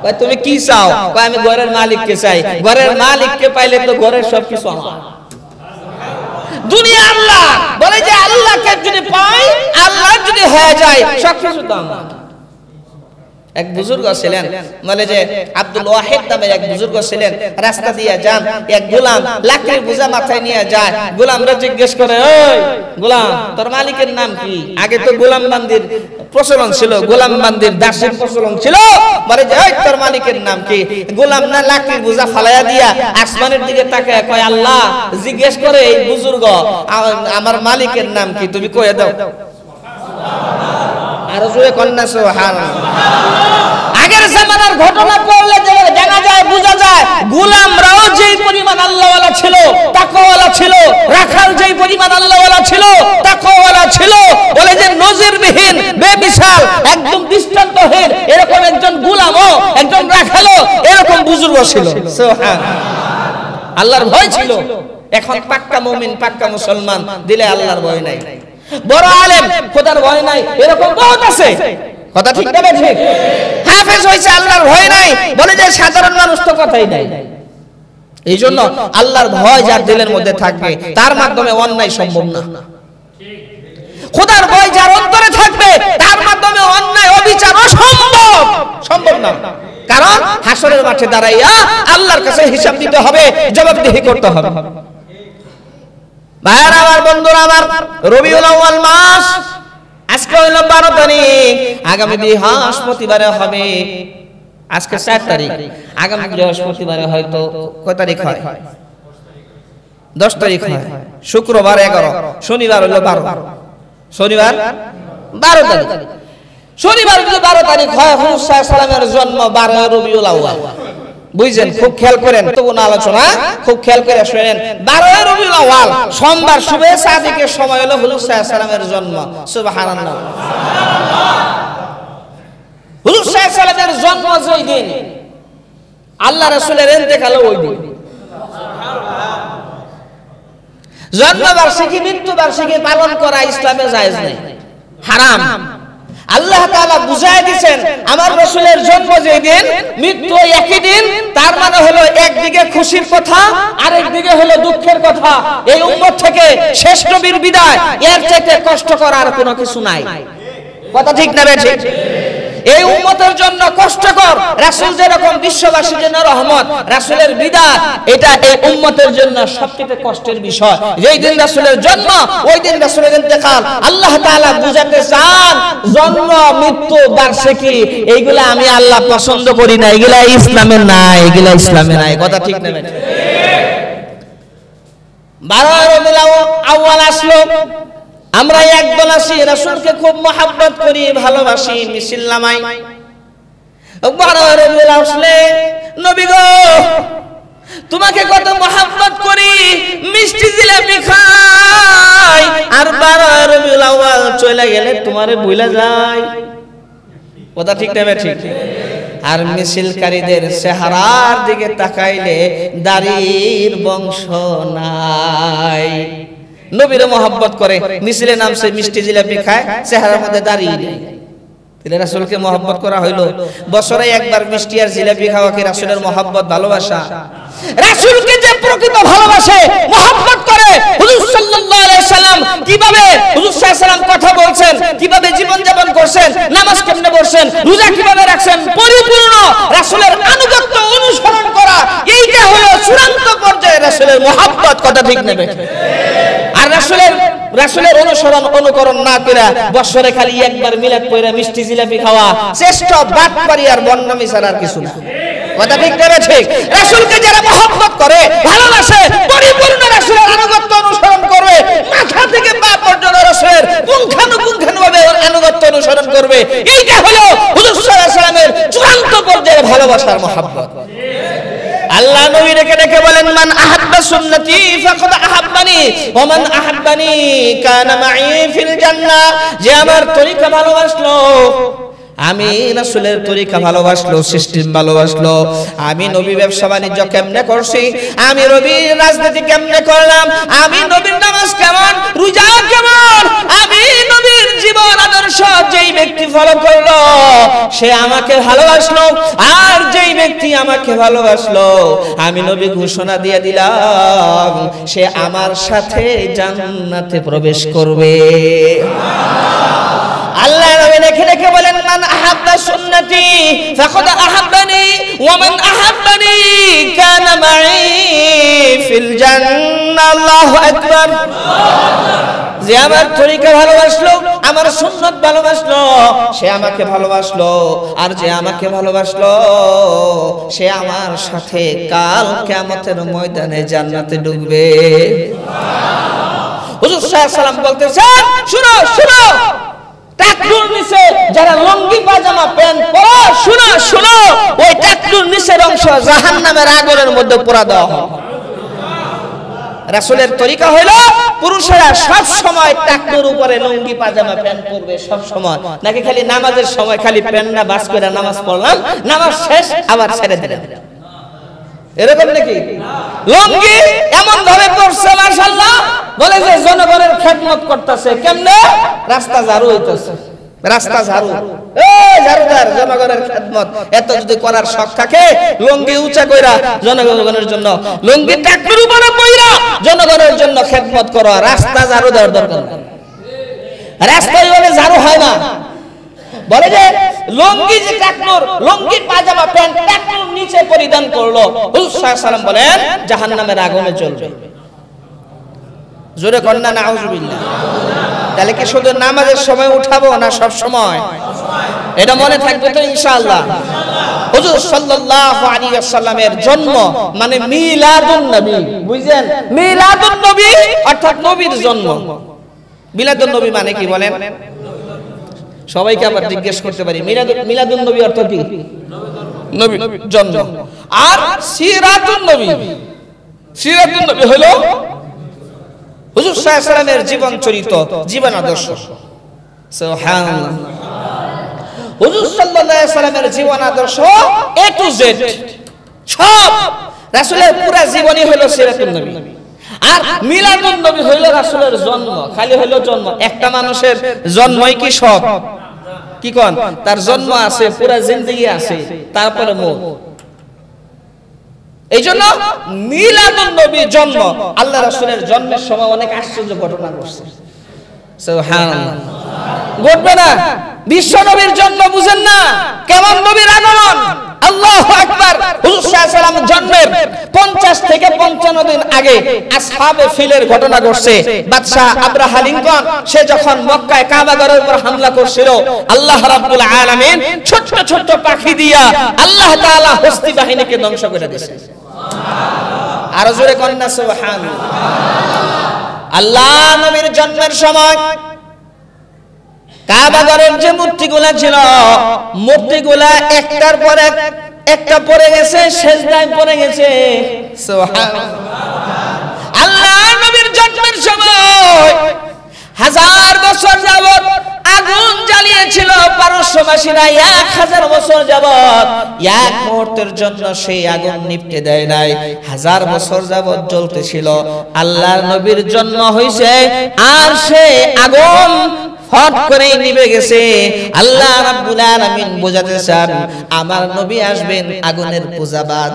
ভাই তুমি কি চাও? ভাই আমি ঘরের মালিককে চাই। ঘরের মালিককে পাইলে তো ঘরের সবকিছু আমার। দুনিয়া আল্লাহ, বলে যে আল্লাহকে যদি পাই, আল্লাহ যদি হয়ে যায়, সবকিছু তো আমার। এক বুজুর্গ ছিলেন, বলে যে আব্দুল ওয়াহিদ নামের এক বুজুর্গ ছিলেন, রাস্তা দিয়ে যান, এক গোলাম লাকড়ির বোঝা মাথায় নিয়ে যায়। গোলামরা জিজ্ঞেস করে, ওই গোলাম তোর মালিকের নাম কি? আগে তো গোলাম বান্দির প্রচলন ছিল, গোলাম বান্দির দাসের প্রচলন ছিল। বলে যে ওই তোর মালিকের নাম কি? গোলাম না লাকড়ির বোঝা ফালাইয়া দিয়া আসমানের দিকে তাকায় কয়, আল্লাহ জিজ্ঞেস করে এই বুজুর্গ আমার মালিকের নাম কি, তুমি কয়ে দাও। আর জোরে কন্যা সুবহানাল্লাহ। আগের জামানার ঘটনা পড়লে জানা যায়, বোঝা যায় গোলামরাও যেই পরিমাণ আল্লাহওয়ালা ছিল, তাকওয়ালা ছিল, রাখাল যেই পরিমাণ আল্লাহওয়ালা ছিল, তাকওয়ালা ছিল। বলে যে নজিরবিহীন, বেমিসাল, একদম দৃষ্টান্তহীন এরকম একজন গোলামও, একজন রাখালও এরকম বুজুর্গ ছিল। সুবহানাল্লাহ, আল্লাহর ভয় ছিল। এখন পাক্কা মুমিন, পাক্কা মুসলমান, দিলে আল্লাহর ভয় নাই। বড় আলেম, খোদার ভয় নাই, এরকম বহুত আছে। কথা ঠিক না ঠিক? হাফেজ হইছে, আল্লাহর ভয় নাই। বলে যে সাধারণ মানুষ তো কথাই নাই। এই জন্য আল্লাহর ভয় যার দিলের মধ্যে থাকবে তার মাধ্যমে অন্যায় সম্ভব না। খোদার ভয় যার অন্তরে থাকবে তার মাধ্যমে অন্যায় অবিচার সম্ভব না। কারণ হাসরের মাঠে দাঁড়াইয়া আল্লাহর কাছে হিসাব দিতে হবে, জবাবদিহি করতে হবে। ভাইরা আমার, বন্ধুরা আমার, রবিউল আউয়াল মাস আজকে হইল 12 তারিখ, আগামী বৃহস্পতিবারে হবে। আজকে 4 তারিখ, আগামী বৃহস্পতিবারে হয়তো কয় তারিখ হয়? 10 তারিখ হয়, শুক্রবার 11, শনিবার হলো 12, শনিবার 12 তারিখ। শনিবার যদি 12 তারিখ হয়, হুজুর সাল্লাল্লাহু আলাইহি ওয়াসাল্লামের জন্ম 12 রবিউল আউয়াল। বুঝছেন? খুব খেয়াল করেন, তো কোন আলোচনা খুব খেয়াল করে শুনেন। 12 রবিউল আউয়াল সোমবার শুভে সাদিকের সময় হলো হুজুর সাল্লাল্লাহু আলাইহি ওয়াসাল্লামের জন্ম। সুবহানাল্লাহ। হুজুর সাল্লাল্লাহু আলাইহি ওয়াসাল্লামের জন্ম যেই দিন, আল্লাহ রাসূলের ইন্তেকাল ওই দিন। জন্মবার্ষিকী মৃত্যুবার্ষিকী পালন করা ইসলামে জায়েজ নেই, হারাম। আল্লাহ তাআলা বুঝায় দিয়েছেন আমার রাসূলের জন্ম যেই দিন, মৃত্যু একই দিন। তার মানে হলো একদিকে খুশির কথা, আরেকদিকে হলো দুঃখের কথা। এই উম্মত থেকে শেষ নবীর বিদায়, এর চাইতে কষ্ট করার কোনো কিছু নাই। কথা ঠিক না বেঠিক? এই উম্মতের জন্য কষ্টকর। রাসূল যেরকম বিশ্ববাসীর জন্য রহমত, রাসূলের বিদায় এটা এই উম্মতের জন্য সবচেয়ে কষ্টের বিষয়। যেই দিন রাসূলের জন্ম, ওই দিন রাসূলের ইন্তেকাল। আল্লাহ তাআলা বুঝাতে চান জন্ম মৃত্যু বার্ষিকী এইগুলা আমি আল্লাহ পছন্দ করি না, এগুলা ইসলামে নাই, এগুলা ইসলামে নাই। কথা ঠিক না বেঠিক? 12 রবিউল আউয়াল আসলো, আমরা একদল আছি রাসূলকে খুব মহব্বত করি, ভালোবাসি, মিছিল নামাই। 12 রবিউল আসলে নবী গো তোমাকে কত মহব্বত করি, মিষ্টি জিলাপি খাই, আর 12 রবিউল আউয়াল চলে গেলে তোমারে ভুলে যাই। কথা ঠিক না ঠিক? আর মিছিলকারীদের চেহারার দিকে তাকাইলে দাড়ির বংশ নাই। নবীর মহব্বত করে, মিছিলে নামছে, মিষ্টি জিলাপি খায়, চেহারার মধ্যে দাঁড়িয়ে নেই। তাহলে রাসূলকে মহব্বত করা হইলো? বছরে একবার মিষ্টি আর জিলাপি খাওয়া কি রাসূলের মহব্বত, ভালোবাসা? রাসূলকে যে প্রকৃত ভালোবাসে, মহব্বত করে, হুজুর সাল্লাল্লাহু আলাইহি সাল্লাম কিভাবে হুজুর সাল্লাল্লাহু আলাইহি সাল্লাম কথা বলছেন, কিভাবে জীবন যাপন করছেন, নামাজ কেমনে পড়ছেন, রোজা কিভাবে রাখছেন, পরিপূর্ণ রাসূলের আনুগত্য অনুসরণ করা, এইটা হলো চূড়ান্ত পর্যায়ে রাসূলের মহব্বত। কথা ঠিক নেবে? আর রাসূলের অনুসরণ অনুকরণ না করে বছরে খালি একবার মিলাদ পড়া, মিষ্টি জিলাপি খাওয়া শ্রেষ্ঠ বাটপারি আর বন্নামি ছাড়া আর কিছু না। কথা ঠিক না ঠিক? রাসূলকে যারা মহব্বত করে, ভালোবাসে, পরিপূর্ণ রাসূলের আনুগত্য অনুসরণ করবে, মাথা থেকে পা পর্যন্ত রাসূলের পুঙ্খানুপুঙ্খানুভাবে আনুগত্য অনুসরণ করবে, এইটা হলো হুজুর সাল্লাল্লাহু আলাইহি ওয়াসাল্লামের চূড়ান্ত পর্যায়ের ভালোবাসার মহব্বত। আল্লাহ নবী রেখে রেখে বলেন মান আহাব্বা সুন্নতি ফাকাদ আহাব্বানি ওয়া মান আহাব্বানি কানা মাই ফিল জান্নাহ। যে আমার তরিকা ভালোবাসলো, আমি রাসূলের তরিকা ভালোবাসলো, সিস্টেম ভালোবাসলো, আমি নবী ব্যবসা বাণিজ্য কেমনে করছি, আমি নবীর রাজনীতি কেমনে করলাম, আমি নবীর নামাজ কেমন, রোজা কেমন, আমি নবীর জীবন আদর্শ যেই ব্যক্তি ফলো করলো সে আমাকে ভালোবাসলো। আর যেই ব্যক্তি আমাকে ভালোবাসলো, আমি নবী ঘোষণা দিয়ে দিলাম সে আমার সাথে জান্নাতে প্রবেশ করবে। আল্লাহ নবী রেখে রেখে বলেন মান আহাব্বা সুন্নতি ফাকাদ আহাব্বানি ওয়া মান আহাব্বানি কানা মাই ফিল জান্নাহ। আল্লাহু আকবার। যে আমার তরিকা ভালোবাসলো, আমার সুন্নাত ভালোবাসলো, সে আমাকে ভালোবাসলো, আর যে আমাকে ভালোবাসলো সে আমার সাথে কাল কিয়ামতের ময়দানে জান্নাতে ঢুকবে। হুজুর সাল্লাল্লাহু আলাইহি ওয়াসাল্লাম বলতেছেন শুনো শুনো, টাকলুর নিচে যারা লুঙ্গি পাজামা প্যান্ট পরে, শুনো শুনো, ওই টাকলুর নিচের অংশ জাহান্নামের আগুনের মধ্যে পোড়া দেওয়া হবে। রাসূলের তরিকা হলো পুরুষেরা সব সময় টাকলুর উপরে লুঙ্গি পাজামা প্যান্ট পরবে সব সময়, নাকি খালি নামাজের সময় খালি প্যান্ট না বাস করে নামাজ পড়লাম, নামাজ শেষ আবার ছেড়ে দিলাম, এরকম নাকি? লুঙ্গি এমন ভাবে পড়ছে মাশাআল্লাহ, বলে যে জনগণের খেদমত করতেছে। কেমনে? রাস্তা ঝাড়ু হইতেছে, রাস্তা ঝাড়ু, এই ঝাড়ুদার জনগণের খেদমত। এত যদি করার শখ থাকে, লুঙ্গি উঁচা কইরা জনগণের জন্য, লুঙ্গি টাকলুর উপরে পইরা জনগণের জন্য খেদমত করো, রাস্তা ঝাড়ু দেওয়ার দরকার নেই। রাস্তায় বলে ঝাড়ু হয় না, বলে যে লুঙ্গি যে টাকলুর, লুঙ্গি পাজামা প্যান্ট টাকলুর নিচে পরিধান করলো, হুজুর সাল্লাল্লাহু আলাইহি ওয়াসাল্লাম বলেন জাহান্নামের আগুনে জ্বলবে। জোরে কন্না নাউজুবিল্লাহ। তাহলে কি শুধু নামাজের সময় উঠাবো না সব সময়? এটা মনে থাকবে তো ইনশাআল্লাহ। হুজুর সাল্লাল্লাহু আলাইহি ওয়াসাল্লামের জন্ম মানে মিলাদুন নবী, বুঝছেন? মিলাদুন নবী অর্থাৎ নবীর জন্ম। মিলাদুন নবী মানে কি বলেন? সবাইকে আবার জিজ্ঞেস করতে পারি, মিলাদুন নবী অর্থ কি? নবী জন্ম। আর সিরাতুন নবী, সিরাতুন নবী হলো হুজুর সাল্লাল্লাহু আলাইহি ওয়াসাল্লামের জীবন চরিত্র, জীবন আদর্শ। সুবহানাল্লাহ। হুজুর সাল্লাল্লাহু আলাইহি ওয়াসাল্লামের জীবন আদর্শ এ টু জেড সব রাসূলের পুরো জীবনী হলো সিরাতুন নবী। আর মিলাদুন নবী হইল রাসূলের জন্ম, খালি হইল জন্ম। একটা মানুষের জন্মই কি সব? কি কোন? তার জন্ম আছে, পুরো জিন্দেগি আছে, তারপরে মওত। এইজন্য মিলাদুন নবী জন্ম, আল্লাহ রাসূলের জন্মের সময় অনেক আশ্চর্য ঘটনা ঘটছে। সুবহানাল্লাহ। ঘটবে না? বিশ্ব নবীর জন্ম বুঝেন না? কেমন নবীর আগমন! আল্লাহু আকবার। হুজুর সাল্লাল্লাহু আলাইহি ওয়াসাল্লাম জন্মের 50 থেকে 55 দিন আগে আসহাবে ফিলের ঘটনা ঘটছে। বাদশা আব্রাহা লিঙ্কন সে যখন মক্কায় কাবা ঘরের উপর হামলা করছিল, আল্লাহ রাব্বুল আলামিন ছোট ছোট পাখি দিয়া আল্লাহ তাআলা হস্তি বাহিনীকে ধ্বংস করে দিয়েছে। সুবহানাল্লাহ। আর জোরে কন্না সুবহানাল্লাহ। আল্লাহ নবীর জন্মের সময় কাবা ঘরের যে মূর্তিগুলা ছিল, মূর্তিগুলা একটার পর একটা পড়ে গেছে, সিজদায় পড়ে গেছে। সুবহানাল্লাহ। আল্লাহ নবীর জন্মের সময় 1000 বছর যাবত আগুন জ্বালিয়েছিল পারস্যবাসীরা, 1000 বছর যাবত এক মুহূর্তের জন্য সেই আগুন নিভতে দেয় নাই, 1000 বছর যাবত জ্বলতেছিল। আল্লাহর নবীর জন্ম হইছে আর সেই আগুন হট করে নিভে গেছে। আল্লাহ রাব্বুল আলামিন বোঝাতে চান আমার নবী আসবেন আগুনের পূজাবাদ।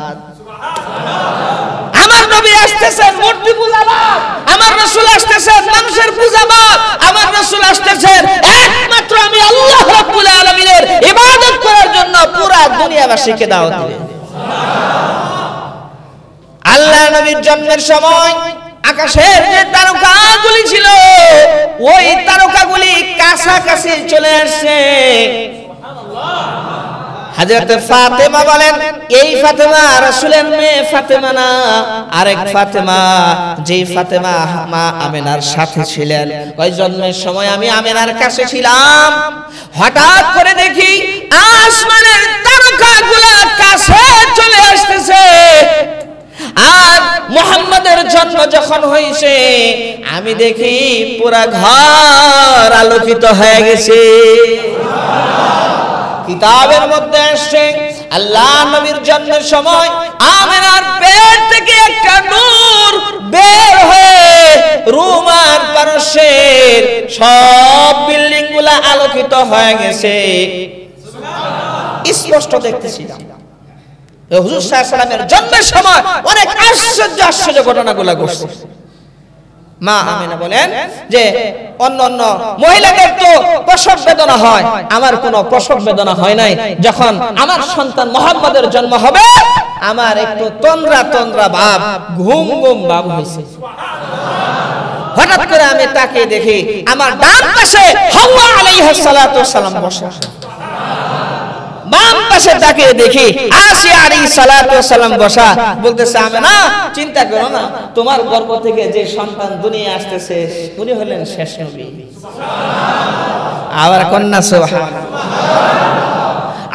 আমার নবী আসতেছেন মূর্তি পূজাবাদ, আমার রাসূল আসতেছেন মানুষের পূজাবাদ, আমার রাসূল আসতেছেন একমাত্র আমি আল্লাহ রাব্বুল আলামিনের ইবাদত করার জন্য পুরো দুনিয়াবাসীকে দাওয়াত দিবেন। আল্লাহ নবীর জন্মের সময় আকাশের যে তারকাগুলি ছিল ওই তারকাগুলি কাছাকাছি চলে আসছে। হযরত ফাতেমা বলেন এই ফাতেমা রাসূলের মেয়ে ফাতেমা না, আরেক ফাতেমা, যেই ফাতেমা মা আমেনার সাথে ছিলেন। ওই জন্মের সময় আমি আমেনার কাছে ছিলাম, হঠাৎ করে দেখি আসমানের তারকাগুলো কাছে চলে আসতেছে। আর মুহাম্মাদের জন্ম যখন হয়েছে আমি দেখি পুরা ঘর আলোকিত হয়ে গেছে। কিতাবের মধ্যে আসছে আল্লাহ নবীর জন্মের সময় আমেনার পেট থেকে একটা নূর বের হয়ে রোম আর পারস্যের সব বিল্ডিং গুলা আলোকিত হয়ে গেছে। স্পষ্ট দেখতেছিলাম। হুজুর সাল্লাল্লাহু আলাইহি ওয়াসাল্লামের জন্মের সময় অনেক আশ্চর্য ঘটনাগুলো ঘটছে। মা আমিনা বলেন যে অন্যান্য মহিলাদের তো প্রসব বেদনা হয়, আমার কোনো প্রসব বেদনা হয় নাই। যখন আমার সন্তান মুহাম্মাদের জন্ম হবে আমার একটু তন্দ্রা তন্দ্রা ভাব, ঘুম ঘুম ভাব হয়েছে। হঠাৎ করে আমি তাকিয়ে দেখি আমার ডান পাশে হাওয়া আলাইহিস সালাতু ওয়াস সালাম বসা, বাম পাশে তাকিয়ে দেখি আসিয়া আলাইহিস সালাতু ওয়াস সালাম বসা। বলতেছে আমেনা চিন্তা করো না, তোমার গর্ভ থেকে যে সন্তান দুনিয়া আসতেছে উনি হলেন শেষ নবী। সুবহানাল্লাহ। আবার কন্যা সুবহানাল্লাহ।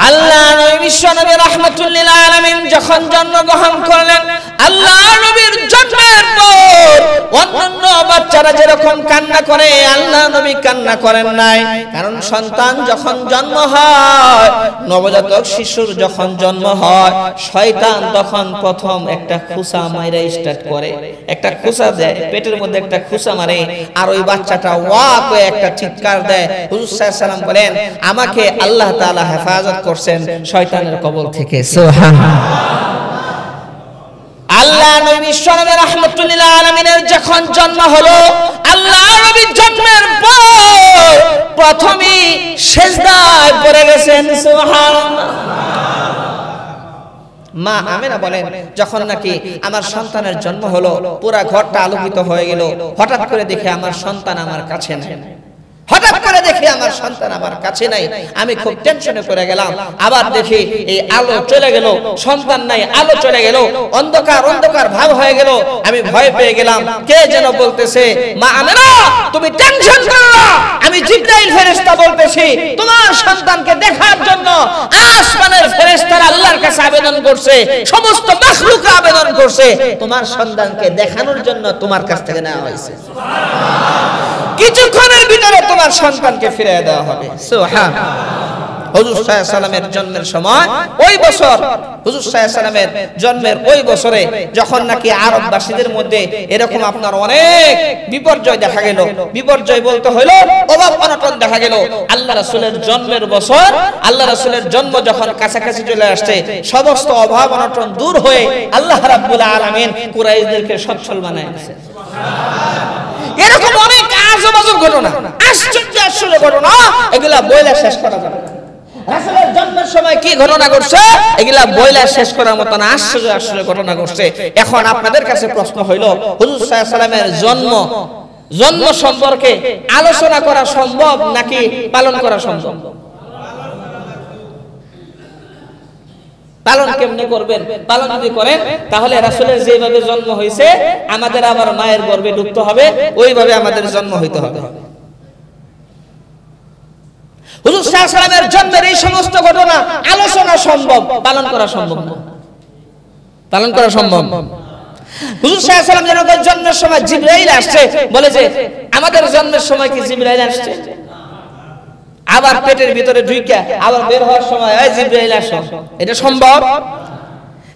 আল্লাহ নবী বিশ্ব নবী রাহমাতুল লিল আলামিন যখন জন্মগ্রহণ করলেন, আল্লাহ নবীর জন্মের পর অন্যান্য বাচ্চারা যেরকম কান্না করে আল্লাহ নবী কান্না করেন নাই। কারণ সন্তান যখন জন্ম হয়, নবজাতক শিশুর যখন জন্ম হয়, শয়তান তখন প্রথম একটা খুসা মাইরা স্টার্ট করে, একটা খুসা দেয় পেটের মধ্যে, একটা খুসা মারে আর ওই বাচ্চাটা ওয়া করে একটা চিৎকার দেয়। হুজুর সাল্লাল্লাহু আলাইহি ওয়াসাল্লাম বলেন আমাকে আল্লাহ তাআলা হেফাজত করছেন শয়তানের কবল থেকে। সুবহানাল্লাহ। আল্লাহ নবী বিশ্বনবী রাহমাতুল লিল আলামিনের যখন জন্ম হলো, আল্লাহ নবীর জন্মের পর প্রথমেই সিজদায় পড়ে গেছেন। সুবহানাল্লাহ। মা আমেনা বলেন যখন নাকি আমার সন্তানের জন্ম হলো পুরা ঘরটা আলোকিত হয়ে গেল, হঠাৎ করে দেখে আমার সন্তান আমার কাছে নাই। হঠাৎ করে দেখি আমার সন্তান আমার কাছে নাই, আমি খুব টেনশনে পড়ে গেলাম। আবার দেখি এই আলো চলে গেল, সন্তান নাই, আলো চলে গেল, অন্ধকার অন্ধকার ভাব হয়ে গেল। আমি ভয় পেয়ে গেলাম। কে যেন বলতেছে, মা আমেনা তুমি টেনশন করো না, আমি জিবরাইল ফেরেশতা বলতেছি তোমার সন্তানকে দেখার জন্য। আসমানের ফেরেশতারা আল্লাহর কাছে আবেদন করছে, সমস্ত মাখলুক আবেদন করছে, তোমার সন্তানকে দেখানোর জন্য তোমার কাছ থেকে নেওয়া হয়েছে। কিছুক্ষণের ভিতরে তোমার সন্তানকে ফিরিয়ে দেওয়া হবে। সুবহানাল্লাহ। হুজুর সাল্লাল্লাহু আলাইহি ওয়াসাল্লামের জন্মের সময় ওই বছর, হুজুর সাল্লাল্লাহু আলাইহি ওয়াসাল্লামের জন্মের ওই বছরে যখন নাকি আরববাসীদের মধ্যে এরকম আপনার অনেক বিপর্যয় দেখা গেল, বিপর্যয় বলতে হলো অভাব অনটন দেখা গেল। আল্লাহ রাসূলের জন্মের বছর, আল্লাহ রাসূলের জন্ম যখন কাছাকাছি চলে আসছে, সমস্ত অভাব অনটন দূর হয়ে আল্লাহ রাব্বুল আলামিন কুরাইশদেরকে সচ্ছল বানায় দিয়েছেন। এরকম অনেক আজব আজব ঘটনা, আশ্চর্য আশ্চর্য ঘটনা, এগুলা বইলা শেষ করা যাবে না। রাসূলের জন্মের সময় কি ঘটনা ঘটছে এগুলা বইলা শেষ করার মত না, আশ্চর্য আশ্চর্য ঘটনা ঘটছে। এখন আপনাদের কাছে প্রশ্ন হইল, হুজুর সাল্লাল্লাহু আলাইহি ওয়াসাল্লামের জন্ম সম্পর্কে আলোচনা করা সম্ভব নাকি পালন করা সম্ভব? পালন কেমনে করবেন? পালন যদি করেন তাহলে রাসূলের যেভাবে জন্ম হয়েছে আমাদের আবার মায়ের গর্ভে ঢুকতে হবে, ওইভাবে আমাদের জন্ম হইতে হবে। হুজুর সাল্লাল্লাহু আলাইহি ওয়াসাল্লামের জন্মের এই সমস্ত ঘটনা আলোচনা সম্ভব, পালন করা সম্ভব না। পালন করা সম্ভব। হুজুর সাল্লাল্লাহু আলাইহি ওয়াসাল্লামের জন্মের সময় জিবরাইল আসছে, বলে যে আমাদের জন্মের সময় কি জিবরাইল আসছে? আবার পেটের ভিতরে ঢুইকা আবার বের হওয়ার সময় এই জিবরাইল আসো, এটা সম্ভব?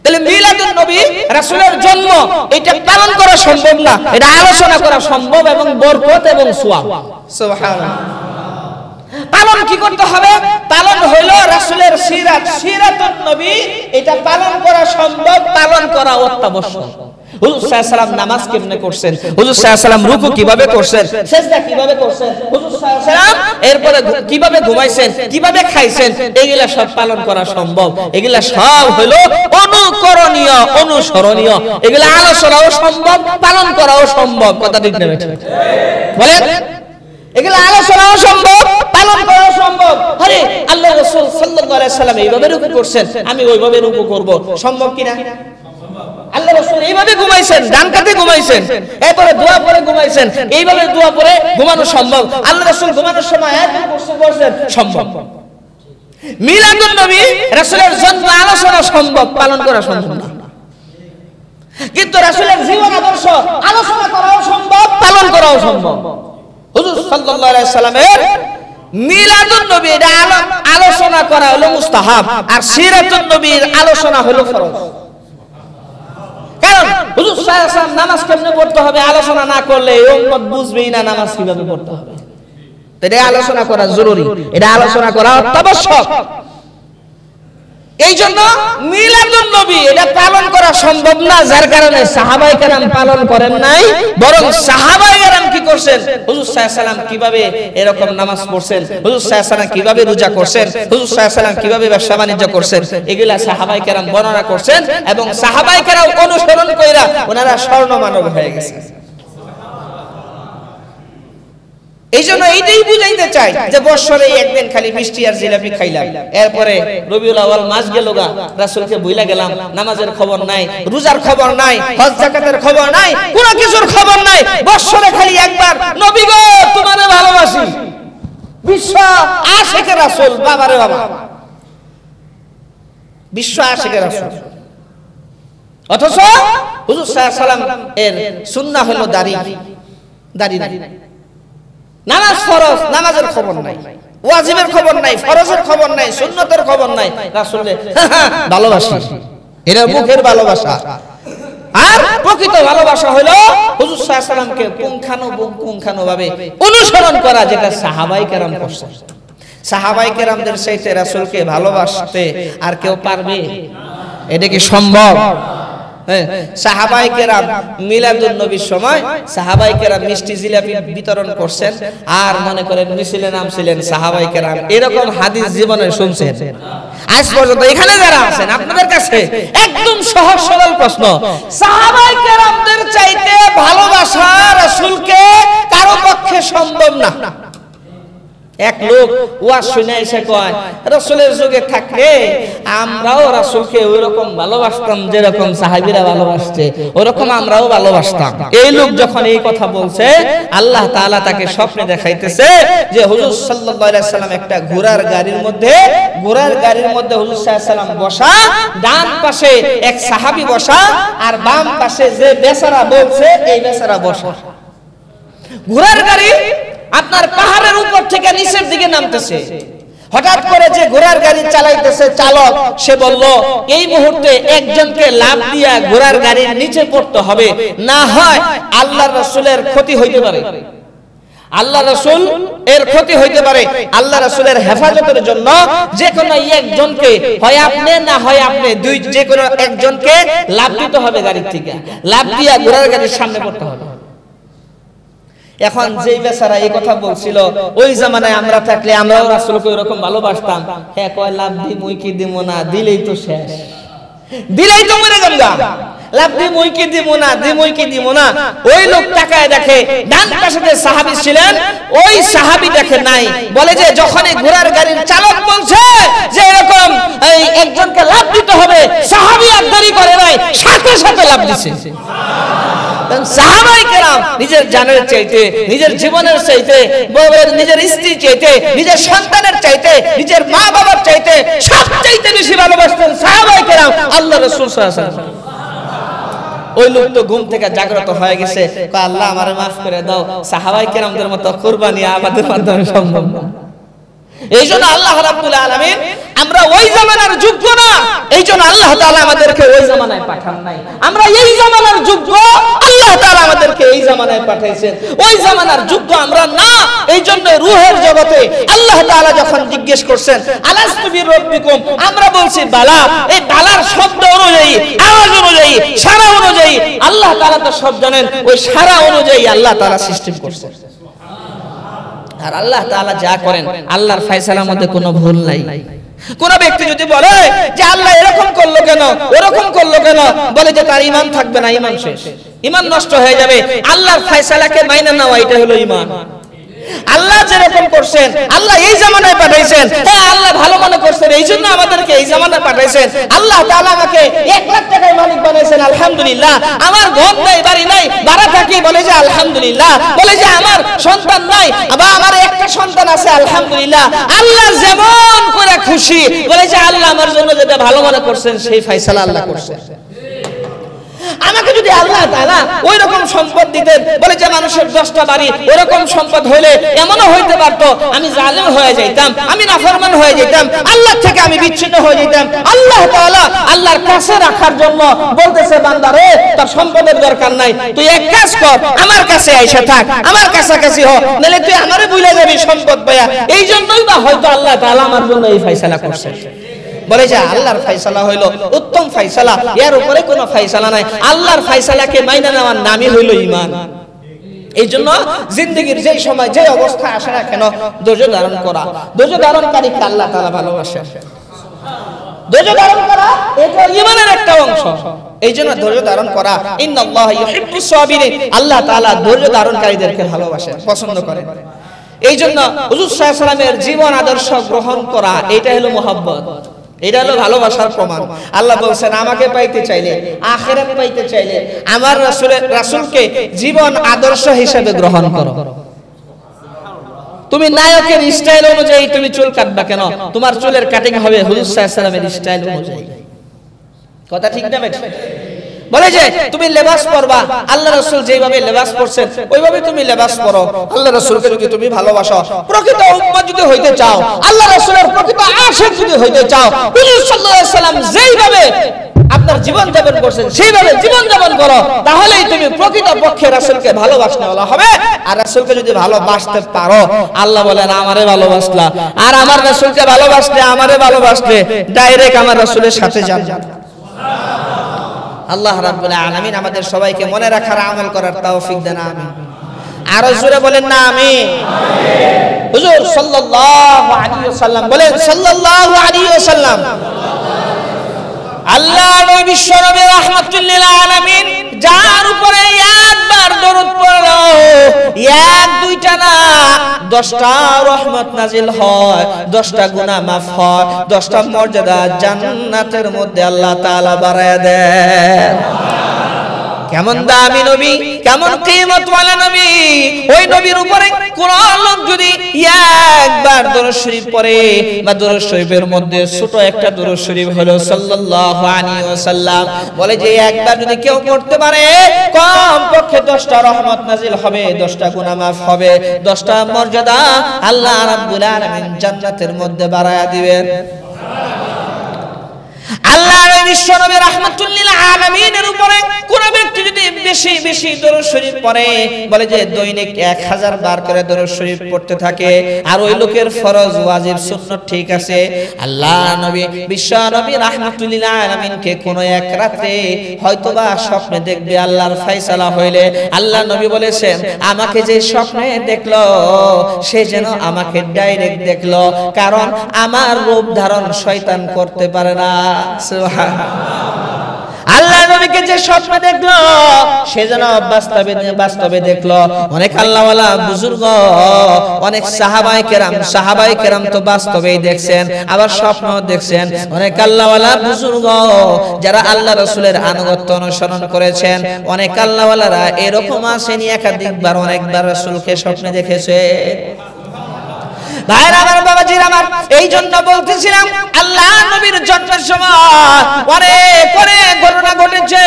তাহলে মিলাদুন নবী, রাসূলের জন্ম, এটা পালন করা সম্ভব না, এটা আলোচনা করা সম্ভব এবং বরকত এবং সওয়াব। সুবহানাল্লাহ। পালন কি করতে হবে? পালন হলো রাসূলের সিরাত, সিরাতুন নবী, এটা পালন করা সম্ভব, পালন করা অত্যাবশ্যক। হুজুর সাল্লাল্লাহু আলাইহি ওয়াসাল্লাম নামাজ কেমনে করছেন, হুজুর সাল্লাল্লাহু আলাইহি ওয়াসাল্লাম রুকু কিভাবে করছেন, সিজদা কিভাবে করছেন, হুজুর সাল্লাল্লাহু আলাইহি ওয়াসাল্লাম এরপরে কিভাবে ঘুমাইছেন, কিভাবে খাইছেন, এগুলা সব পালন করা সম্ভব। এগুলা সব হলো অনুকরণীয়, অনুসরণীয়। এগুলা আলোচনাও সম্ভব, পালন করাও সম্ভব। কথা ঠিক না ঠিক? বলেন, এগুলা আলোচনাও সম্ভব, পালন করাও সম্ভব। আরে আল্লাহ রাসূল সাল্লাল্লাহু আলাইহি ওয়াসাল্লাম এইভাবে রুকু করছেন, আমি ওইভাবে রুকু করব, সম্ভব কিনা? আল্লাহ রাসূল এইভাবে ঘুমাইছেন, ডান কাতে ঘুমাইছেন, এরপরে দোয়া পরে ঘুমাইছেন, এইভাবে দোয়া পরে ঘুমানো সম্ভব। আল্লাহ রাসূল ঘুমানোর সময় আয়াতুল কুরসি পড়ছেন, সম্ভব। মিলাদুন নবী, রাসূলের জন্ম আলোচনা সম্ভব, পালন করা সম্ভব না। কিন্তু রাসূলের জীবন আদর্শ আলোচনা করাও সম্ভব, পালন করাও সম্ভব। হুজুর সাল্লাল্লাহু আলাইহি ওয়াসাল্লামের মিলাদুন নবী, এটা আলোচনা করা হলো মুস্তাহাব, আর সিরাতুন নবীর আলোচনা হলো ফরজ। কারণ হুজুর সাল্লাল্লাহু আলাইহি ওয়াসাল্লাম নামাজ কেমনে পড়তে হবে আলোচনা না করলে এই উম্মত বুঝবেই না নামাজ কিভাবে পড়তে হবে। এটা আলোচনা করা জরুরি, এটা আলোচনা করা অত্যাবশ্যক। এই জন্য মিলাদুন নবী এটা পালন করা সম্ভব না, যার কারণে সাহাবায়ে কেরাম পালন করেন নাই, বরং সাহাবায়ে কেরাম কি করছেন, হুজুর সাল্লাল্লাহু আলাইহি ওয়াসাল্লাম কিভাবে এরকম নামাজ পড়ছেন, হুজুর সাল্লাল্লাহু আলাইহি ওয়াসাল্লাম কিভাবে রোজা করছেন, হুজুর সাল্লাল্লাহু আলাইহি ওয়াসাল্লাম কিভাবে ব্যবসা বাণিজ্য করছেন, এগুলা সাহাবায়ে কেরাম বর্ণনা করছেন এবং সাহাবায়ে কেরাম অনুসরণ কইরা ওনারা স্বর্ণ মানব হয়ে গেছেন। এই জন্য এইটাই বুঝাইতে চাই যে বছরে একদিন খালি মিষ্টি আর জিলাপি খাইলাম, এরপরে রবিউল আউয়াল মাস গেল গা, রাসূলকে ভুলে গেলাম, নামাজের খবর নাই, রোজার খবর নাই, হজ যাকাতের খবর নাই, কোনো কিছুর খবর নাই। বছরে খালি একবার নবী গো তোমারে ভালোবাসি, বিশ্ব আশিকে রাসূল, বাবারে বাবা, বিশ্ব আশিকে রাসূল। অথচ হুজুর সাল্লাল্লাহু আলাইহি ওয়াসাল্লাম এর সুন্নাহ হলো দাড়ি, দাড়ি নাই। নামাজ ফরজ, নামাজের খবর নাই, ওয়াজিবের খবর নাই, ফরজের খবর নাই, সুন্নতের খবর নাই, রাসূলের ভালোবাসা, এটা মুখের ভালোবাসা। আর প্রকৃত ভালোবাসা হলো হুজুর সাল্লাল্লাহু আলাইহি ওয়াসাল্লামকে পুঙ্খানুপুঙ্খানুভাবে অনুসরণ করা, যেটা সাহাবায়ে কেরাম করছেন। সাহাবায়ে কেরামদের চাইতে রাসূলকে ভালোবাসতে আর কেউ পারবে? এটা কি সম্ভব? সাহাবায়ে কেরাম মিলাদুন নবীর সময় সাহাবায়ে কেরাম মিষ্টি জিলাপি বিতরণ করছেন, আর মনে করেন মিছিলে নামছিলেন সাহাবায়ে কেরাম। এরকম হাদিস জীবনে শুনছেন আজ পর্যন্ত? এখানে যারা আছেন আপনাদের কাছে একদম সহজ সরল প্রশ্ন, সাহাবায়ে কেরামদের চাইতে ভালোবাসা রাসূলকে কারো পক্ষে সম্ভব না। এক লোক ওয়াজ শুনে এসে কয় রাসূলের যুগে থাকলে আমরাও রাসূলকে ওইরকম ভালোবাসতাম যেরকম সাহাবীরা ভালোবাসছে, ওরকম আমরাও ভালোবাসতাম। এই লোক যখন এই কথা বলছে, আল্লাহ তাআলা তাকে স্বপ্নে দেখাইতেছে যে হুজুর সাল্লাল্লাহু আলাইহি সাল্লাম একটা ঘোড়ার গাড়ির মধ্যে হুজুর সাল্লাল্লাহু আলাইহি সাল্লাম বসা, ডান পাশে এক সাহাবী বসা, আর বাম পাশে যে বেচারা বলছে এই বেচারা বসা। ঘোড়ার গাড়ি আপনার পাহাড়ের উপর থেকে নিচের দিকে নামতেছে। হঠাৎ করে যে ঘোড়ার গাড়ি চালাইতেছে চালক, সে বলল এই মুহূর্তে একজনকে লাফ দিয়া ঘোড়ার গাড়ির নিচে পড়তে হবে, না হয় আল্লাহর রাসূলের ক্ষতি হইতে পারে, আল্লাহ রাসূল এর ক্ষতি হইতে পারে। আল্লাহ রাসূলের হেফাজতের জন্য যে কোনো একজনকে, হয় আপনি না হয় আপনি, দুই যে কোনো একজনকে লাফ দিতে হবে, গাড়ির থেকে লাফ দিয়া ঘোড়ার গাড়ির সামনে পড়তে হবে। এখন যেই বেচারা এই কথা বলছিল, ওই জামানায় আমরা থাকলে আমরাও রাসূলকে এরকম ভালোবাসতাম। হ্যাঁ কয় লাভ দি মুই কি দিব না, দিলেই তো শেষ, দিলেই তো মরে গঙ্গা, লাভ দি মুই কি দিব না, দি মুই কি দিব না। ওই লোক তাকায় দেখে ডান পাশে যে সাহাবী ছিলেন, ওই সাহাবী দেখে নাই, বলে যে যখন এই ঘোড়ার গাড়ির চালক বলছে যে এরকম এই একজনকে লাভ দিতে হবে, সাহাবী আর দেরি করে নাই, সাথে সাথে লাভ দিছে। সাহাবায়ে কেরাম নিজের জানের চাইতে, নিজের জীবনের চাইতে, নিজের স্ত্রীর চাইতে, নিজের সন্তানের চাইতে, নিজের মা বাবার চাইতে সবচাইতে বেশি ভালোবাসতেন সাহাবায়ে কেরাম আল্লাহর রাসূল সাল্লাল্লাহু আলাইহি ওয়াসাল্লাম। ওই লোক তো ঘুম থেকে জাগ্রত হয়ে গেছে, কয় আল্লাহ আমারে মাফ করে দাও, সাহাবায়ে কেরামদের মতো কুরবানি আমাদের মাধ্যমে সম্ভব না। এইজন্য আল্লাহ রাব্বুল আলামিন, আমরা ওই জামানার যোগ্য না, এইজন্য আল্লাহ তাআলা আমাদেরকে ওই জামানায় পাঠান নাই। আমরা এই জামানার যোগ্য, আল্লাহ তাআলা আমাদেরকে এই জামানায় পাঠাইছেন। ওই জামানার যোগ্য আমরা না, এইজন্য রূহের জগতে আল্লাহ তাআলা যখন জিজ্ঞেস করছেন আলাস্তু বিরাব্বিকুম, আমরা বলছি বালা। এই বালার শব্দ অনুযায়ী, আওয়াজ অনুযায়ী, সারা অনুযায়ী আল্লাহ তাআলা তো সব জানেন, ওই সারা অনুযায়ী আল্লাহ তাআলা সিস্টেম করছেন। আর আল্লাহ তাআলা যা করেন, আল্লাহর ফয়সালার মধ্যে কোনো ভুল নাই। কোন ব্যক্তি যদি বলে যে আল্লাহ এরকম করলো কেন, ওরকম করলো কেন, বলে যে তার ঈমান থাকবে না, ঈমান শেষ, ঈমান নষ্ট হয়ে যাবে। আল্লাহর ফয়সালাকে মাইনা নেওয়া, এটা হলো ঈমান। আল্লাহ যেরকম করছেন, আল্লাহ এই জামানায় পাঠাইছেন, হ্যাঁ আল্লাহ ভালো মনে করছেন, এইজন্য আমাদেরকে এই জামানায় পাঠাইছেন। আল্লাহ তাআলা আমাকে 1 লাখ টাকার মালিক বানাইছেন, আলহামদুলিল্লাহ। আমার ঘর নাই, বাড়ি নাই, ভাড়া থাকি, বলে যে আলহামদুলিল্লাহ। বলে যে আমার সন্তান নাই, বা আমার একটা সন্তান আছে, আলহামদুলিল্লাহ। আল্লাহ যেমন করে খুশি, বলে যে আল্লাহ আমার জন্য যেটা ভালো মনে করছেন সেই ফয়সালা আল্লাহ করছেন। আমাকে যদি আল্লাহ তাআলা ওই রকম সম্পদ দিতেন, বলে যে মানুষের 10টা বাড়ি, ওরকম সম্পদ হইলে এমনও হইতে পারতো আমি জালেম হয়ে যাইতাম, আমি নাফরমান হয়ে যেতাম, আল্লাহ থেকে আমি বিচ্ছিন্ন হয়ে যেতাম। আল্লাহ তাআলা আল্লাহর কাছে রাখার জন্য বলতেছে বান্দারে তোর সম্পদের দরকার নাই, তুই এক কাজ কর, আমার কাছে আইসা থাক, আমার কাছাকাছি হ, নাহলে তুই আমারে ভুলে যাবি সম্পদ পায়া। এই জন্যই বা হয়তো আল্লাহ তাআলা আমার জন্য এই ফয়সালা করছেন। বলে যে আল্লাহর ফয়সালা হইল উত্তম ফয়সালা, এর উপরে কোনো ফয়সালা নাই। আল্লাহর ফয়সালাকে মাইনা নেওয়ার নামই হইল ঈমান। এইজন্য জিন্দেগীর যেই সময় যে অবস্থা আসে না কেন, ধৈর্য ধারণ করা, ধৈর্য ধারণকারীকে আল্লাহ তাআলা ভালোবাসেন। ধৈর্য ধারণ করা এটা ঈমানের একটা অংশ। এইজন্য ধৈর্য ধারণ করা, ইন্নাল্লাহা ইউহিব্বুস সাবিরিন, আল্লাহ তাআলা ধৈর্য ধারণকারীদেরকে ভালোবাসেন, পছন্দ করেন। এইজন্য হুজুর সাল্লাল্লাহু আলাইহি ওয়াসাল্লামের জীবন আদর্শ গ্রহণ করা, এটা হলো মুহাব্বত, এটা হলো ভালোবাসার প্রমাণ। আল্লাহ বলছেন আমাকে পাইতে চাইলে, আখিরাত পাইতে চাইলে আমার রাসূলকে জীবন আদর্শ হিসেবে গ্রহণ করো। তুমি নায়কের স্টাইল অনুযায়ী তুমি চুল কাটবা কেন? তোমার চুলের কাটিং হবে হুজুর সাল্লাল্লাহু আলাইহি ওয়াসাল্লামের স্টাইল অনুযায়ী। কথা ঠিক না বেঠিক? বলে যে তুমি লেবাস পরবা, আল্লাহ রাসূল যেভাবে লেবাস পরছেন ওইভাবে তুমি লেবাস পরো। আল্লাহ রাসূলকে যদি তুমি ভালোবাসো, প্রকৃত উম্মত যদি হইতে চাও, আল্লাহ রাসূলের প্রকৃত আশিক যদি হইতে চাও, হুজুর সাল্লাল্লাহু আলাইহি ওয়াসাল্লাম যেইভাবে আপনার জীবন যাপন করছেন সেইভাবে জীবন যাপন করো, তাহলেই তুমি প্রকৃত পক্ষে রাসূলকে ভালোবাসনেওয়ালা হবে। আর রাসূলকে যদি ভালোবাসতে পারো, আল্লাহ বলেন আমারে ভালোবাসলা, আর আমার রাসূলকে ভালোবাসলে, আমারে ভালোবাসলে ডাইরেক্ট আমার রাসূলের সাথে যাবে। আল্লাহ রাব্বুল আলামিন আমাদের সবাইকে মনে রাখার আমল করার তৌফিক দেন, আমিন। আর জোরে বলেন না আমিন। হুজুর সাল্লাল্লাহু আলাইহি ওয়াসাল্লাম বলেন, সাল্লাল্লাহু আলাইহি ওয়াসাল্লাম, আল্লাহ নবী বিশ্ব নবী রাহমাতুল লিল আলামিন যার উপরে একবার দরুদ পড়ো, এক দুইটা না 10টা রহমত নাজিল হয়, 10টা গুনাহ মাফ হয়, 10টা মর্যাদা জান্নাতের মধ্যে আল্লাহ তাআলা বাড়ায় দেন। কেমন দামি নবী, কেমন কিয়ামতওয়ালা নবী। ওই নবীর উপরে কোন লোক যদি একবার দরুদ শরীফ পড়ে, বা দরুদ শরীফের মধ্যে ছোট একটা দরুদ শরীফ হলো সাল্লাল্লাহু আলাইহি ওয়াসাল্লাম, বলে যে একবার যদি কেউ পড়তে পারে কম পক্ষে 10টা রহমত নাজিল হবে, 10টা গুনাহ মাফ হবে, 10টা মর্যাদা আল্লাহ রাব্বুল আলামিন জান্নাতের মধ্যে বাড়ায়া দিবেন। আল্লাহর বিশ্ব নবী রাহমাতুল লিল আলামিনের উপরে কোন ব্যক্তি যদি বেশি বেশি দরুদ শরীফ পড়ে, বলে যে দৈনিক 1000 বার করে দরুদ শরীফ পড়তে থাকে, আর ওই লোকের ফরজ ওয়াজিব সুন্নাত ঠিক আছে, আল্লাহ নবী বিশ্ব নবী রাহমাতুল লিল আলামিনকে কোন এক রাতে হয়তোবা স্বপ্নে দেখবে। আল্লাহর ফয়সালা হইলে আল্লাহ নবী বলেছেন, আমাকে যে স্বপ্নে দেখলো সে যেন আমাকে ডাইরেক্ট দেখলো, কারণ আমার রূপ ধারণ শয়তান করতে পারে না। আল্লাহ নবীকে যে স্বপ্ন দেখলো সে যেন বাস্তবে দেখলো। অনেক আল্লাহওয়ালা বুজুর্গ, অনেক সাহাবায়ে কেরাম তো বাস্তবেই দেখছেন, আবার স্বপ্ন দেখছেন। অনেক আল্লাহওয়ালা বুজুর্গ যারা আল্লাহ রাসূলের আনুগত্য অনুসরণ করেছেন, অনেক আল্লাহওয়ালারা এরকম আসেনি, একাধিকবার অনেকবার রাসূলকে স্বপ্নে দেখেছে। ভাইরা আমার, বাবাজির আমার, এই জন্য বলতেছিলাম আল্লাহ নবীর জন্মের সময় অনেক ঘটনা ঘটেছে,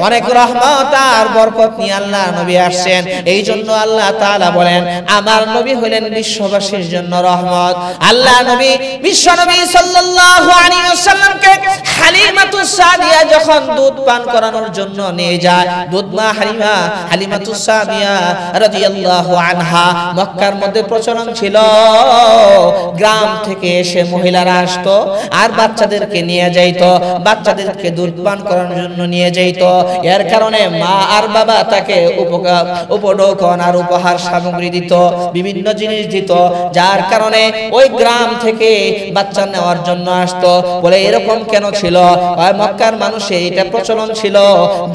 অনেক রহমত আর বরকত নিয়ে আল্লাহ নবী আসছেন। এই জন্য আল্লাহ তাআলা বলেন আমার নবী হলেন বিশ্ববাসীর জন্য রহমত। আল্লাহ নবী বিশ্ব নবী সাল্লাল্লাহু আলাইহি ওয়াসাল্লামকে হালিমাতুস সাদিয়া যখন দুধ পান করানোর জন্য নিয়ে যায়, দুধ মা হালিমাতুস সাদিয়া রাদিয়াল্লাহু আনহা, মক্কার মধ্যে প্রচলন ছিল গ্রাম থেকে এসে মহিলারা আসতো আর বাচ্চাদেরকে নিয়ে যাইতো, বাচ্চাদেরকে দুধ পান করানোর জন্য নিয়ে যাইতো। এর কারণে মা আর বাবা তাকে উপঢৌকন আর উপহার সামগ্রী দিত, বিভিন্ন জিনিস দিত, যার কারণে ওই গ্রাম থেকে বাচ্চা নেওয়ার জন্য আসতো। বলে এরকম কেন ছিল? মক্কার মানুষে এটা প্রচলন ছিল,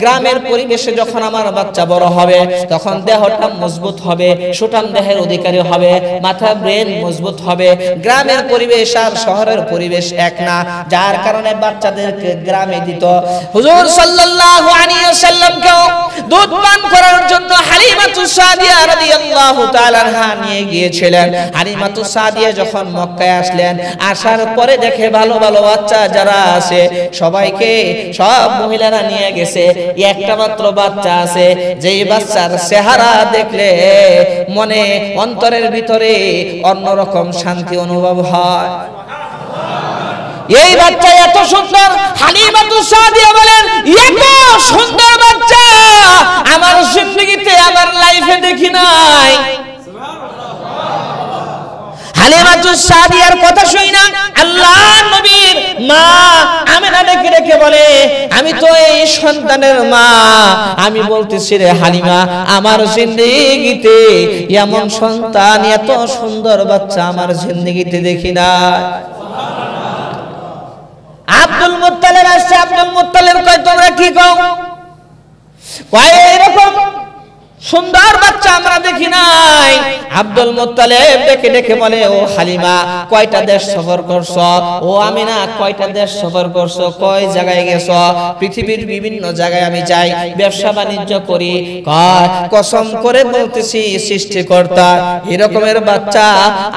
গ্রামের পরিবেশে যখন আমার বাচ্চা বড় হবে তখন দেহটা মজবুত হবে, সুঠাম দেহের অধিকারী হবে, মাথা ব্রেন মজবুত হবে। গ্রামের পরিবেশ আর শহরের পরিবেশ এক না, যার কারণে বাচ্চাদেরকে গ্রামে দিত। হুজুর সাল্লাল্লাহু আলাইহি ওয়াসাল্লামকে দুধ পান করার জন্য হালিমাতুস সাদিয়া রাদিয়াল্লাহু তাআলা আনহা নিয়ে গিয়েছিলেন। হালিমাতুস সাদিয়া যখন মক্কায় আসলেন, আসার পরে দেখে ভালো ভালো বাচ্চা যারা আছে সবাইকে, সব মহিলারা নিয়ে গেছে, একটা মাত্র বাচ্চা আছে যেই বাচ্চার চেহারা দেখলে মনে অন্তরের ভিতরে অন্যরকম শান্তি অনুভব হয়। এই বাচ্চা এত সুন্দর, হালিমাতুস সাদিয়া বলেন এত সুন্দর বাচ্চা আমার জিন্দেগিতে, আমার লাইফে দেখি নাই। হালিমাতুস সাদিয়ার কথা শুই না আল্লাহ নবীর মা আমেনা ডেকে ডেকে বলে, আমি তো এই সন্তানের মা, আমি বলতেছি রে হালিমা, আমার জিন্দেগিতে এমন সন্তান, এত সুন্দর বাচ্চা আমার জিন্দেগিতে দেখি না। আব্দুল মুত্তালিব আসছে, আব্দুল মুত্তালিব কয় তোমরা কি কও? কয় এরকম সুন্দর বাচ্চা আমরা দেখি নাই। আব্দুল মুত্তালিব ডেকে ডেকে বলে, ও হালিমা কয়টা দেশ সফর করছো? ও আমিনা কয়টা দেশ সফর করছো? কয় জায়গায় গেছো? পৃথিবীর বিভিন্ন জায়গায় আমি যাই, ব্যবসা বাণিজ্য করি। কয় কসম করে বলতেছি সৃষ্টিকর্তা, এরকমের বাচ্চা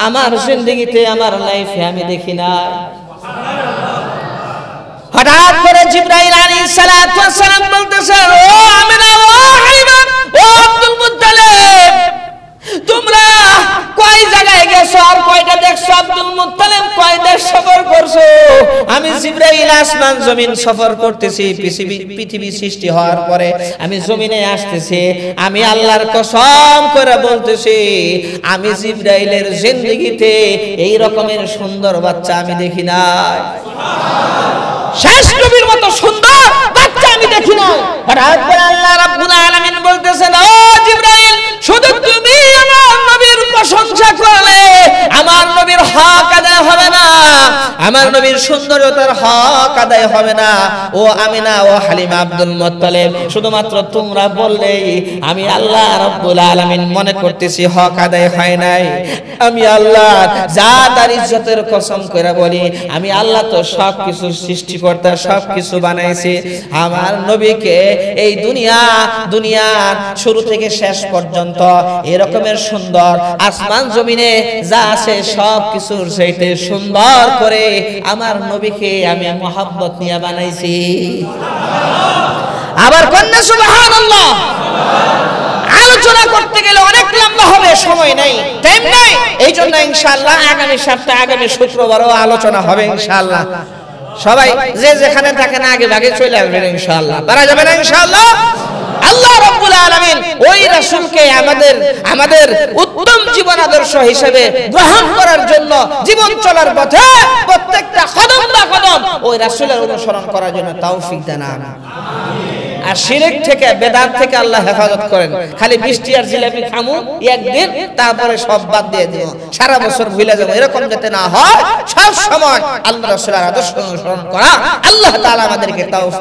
আমার জিন্দেগিতে, আমার লাইফে আমি দেখি না। হঠাৎ করে জিবরাইল আলাইহিস সালাতু ওয়াস সালাম বলতেছেন, ও আমিনা, ও হালিমা, ও আব্দুল মুত্তালিব, তোমরা কয় জায়গায় গেছো আর কয়টা দেখছো? আব্দুল মুত্তালিব কয় দেশ সফর করছো? আমি জিবরাইল আসমান জমিন সফর করতেছি, পৃথিবী সৃষ্টি হওয়ার পরে আমি জমিনে আসতেছি। আমি আল্লাহর কসম করে বলতেছি, আমি জিবরাইলের জিন্দেগিতে এই রকমের সুন্দর বাচ্চা আমি দেখি নাই। শেষ নবীর মতো সুন্দর বাচ্চা আমি দেখি না। হঠাৎ করে আল্লাহ রাব্বুল আলামিন বলতেছেন, ও জিবরাইল, শুধু তুমি আমার নবীর প্রশংসা করলে আমার নবীর হক আদায় হবে না, আমার নবীর সৌন্দর্যতার হক আদায় হবে না। ও আমিনা ও হালিমা আব্দুল মুত্তালিব, শুধুমাত্র তোমরা বললেই আমি আল্লাহ রাব্বুল আলামিন মনে করতেছি হক আদায় হয় নাই। আমি আল্লাহ জাত আর ইজ্জতের কসম করে বলি, আমি আল্লাহ তো সবকিছু সৃষ্টিকর্তা, সবকিছু বানাইছি। আমার নবীকে এই দুনিয়ার শুরু থেকে শেষ পর্যন্ত এরকমের সুন্দর, আসমান জমিনে যা আছে সবকিছুর চাইতে সুন্দর করে আমার নবীকে আমি মহব্বত নিয়ে বানাইছি। আবার কন্যা সুবহানাল্লাহ। আলোচনা করতে গেলে অনেক লম্বা হবে, সময় নাই, টাইম নাই। এই জন্য ইনশাআল্লাহ আগামী সপ্তাহে, আগামী শুক্রবারও আলোচনা হবে ইনশাআল্লাহ। সবাই যে যেখানে থাকেন আগে ভাগে চলে আসবেন ইনশাআল্লাহ। পারা যাবে না ইনশাআল্লাহ? আল্লাহ রাব্বুল আলামিন ওই রাসূলকে আমাদের উত্তম জীবন আদর্শ হিসেবে গ্রহণ করার জন্য জীবন চলার পথে প্রত্যেকটা কদম বা কদম ওই রাসূলের অনুসরণ করার জন্য তৌফিক দেন, আমিন। আর শিরক থেকে, বেদাত থেকে আল্লাহ হেফাজত করেন। খালি মিষ্টি আর জিলাপি খামু একদিন, তারপরে সব বাদ দিয়ে দিব, সারা বছর ভুলে যাবো, এরকম যাতে না হয়। সব সময় আল্লাহ রাসূলের আদর্শ অনুসরণ করা আল্লাহ তাআলা আমাদেরকে তৌফিক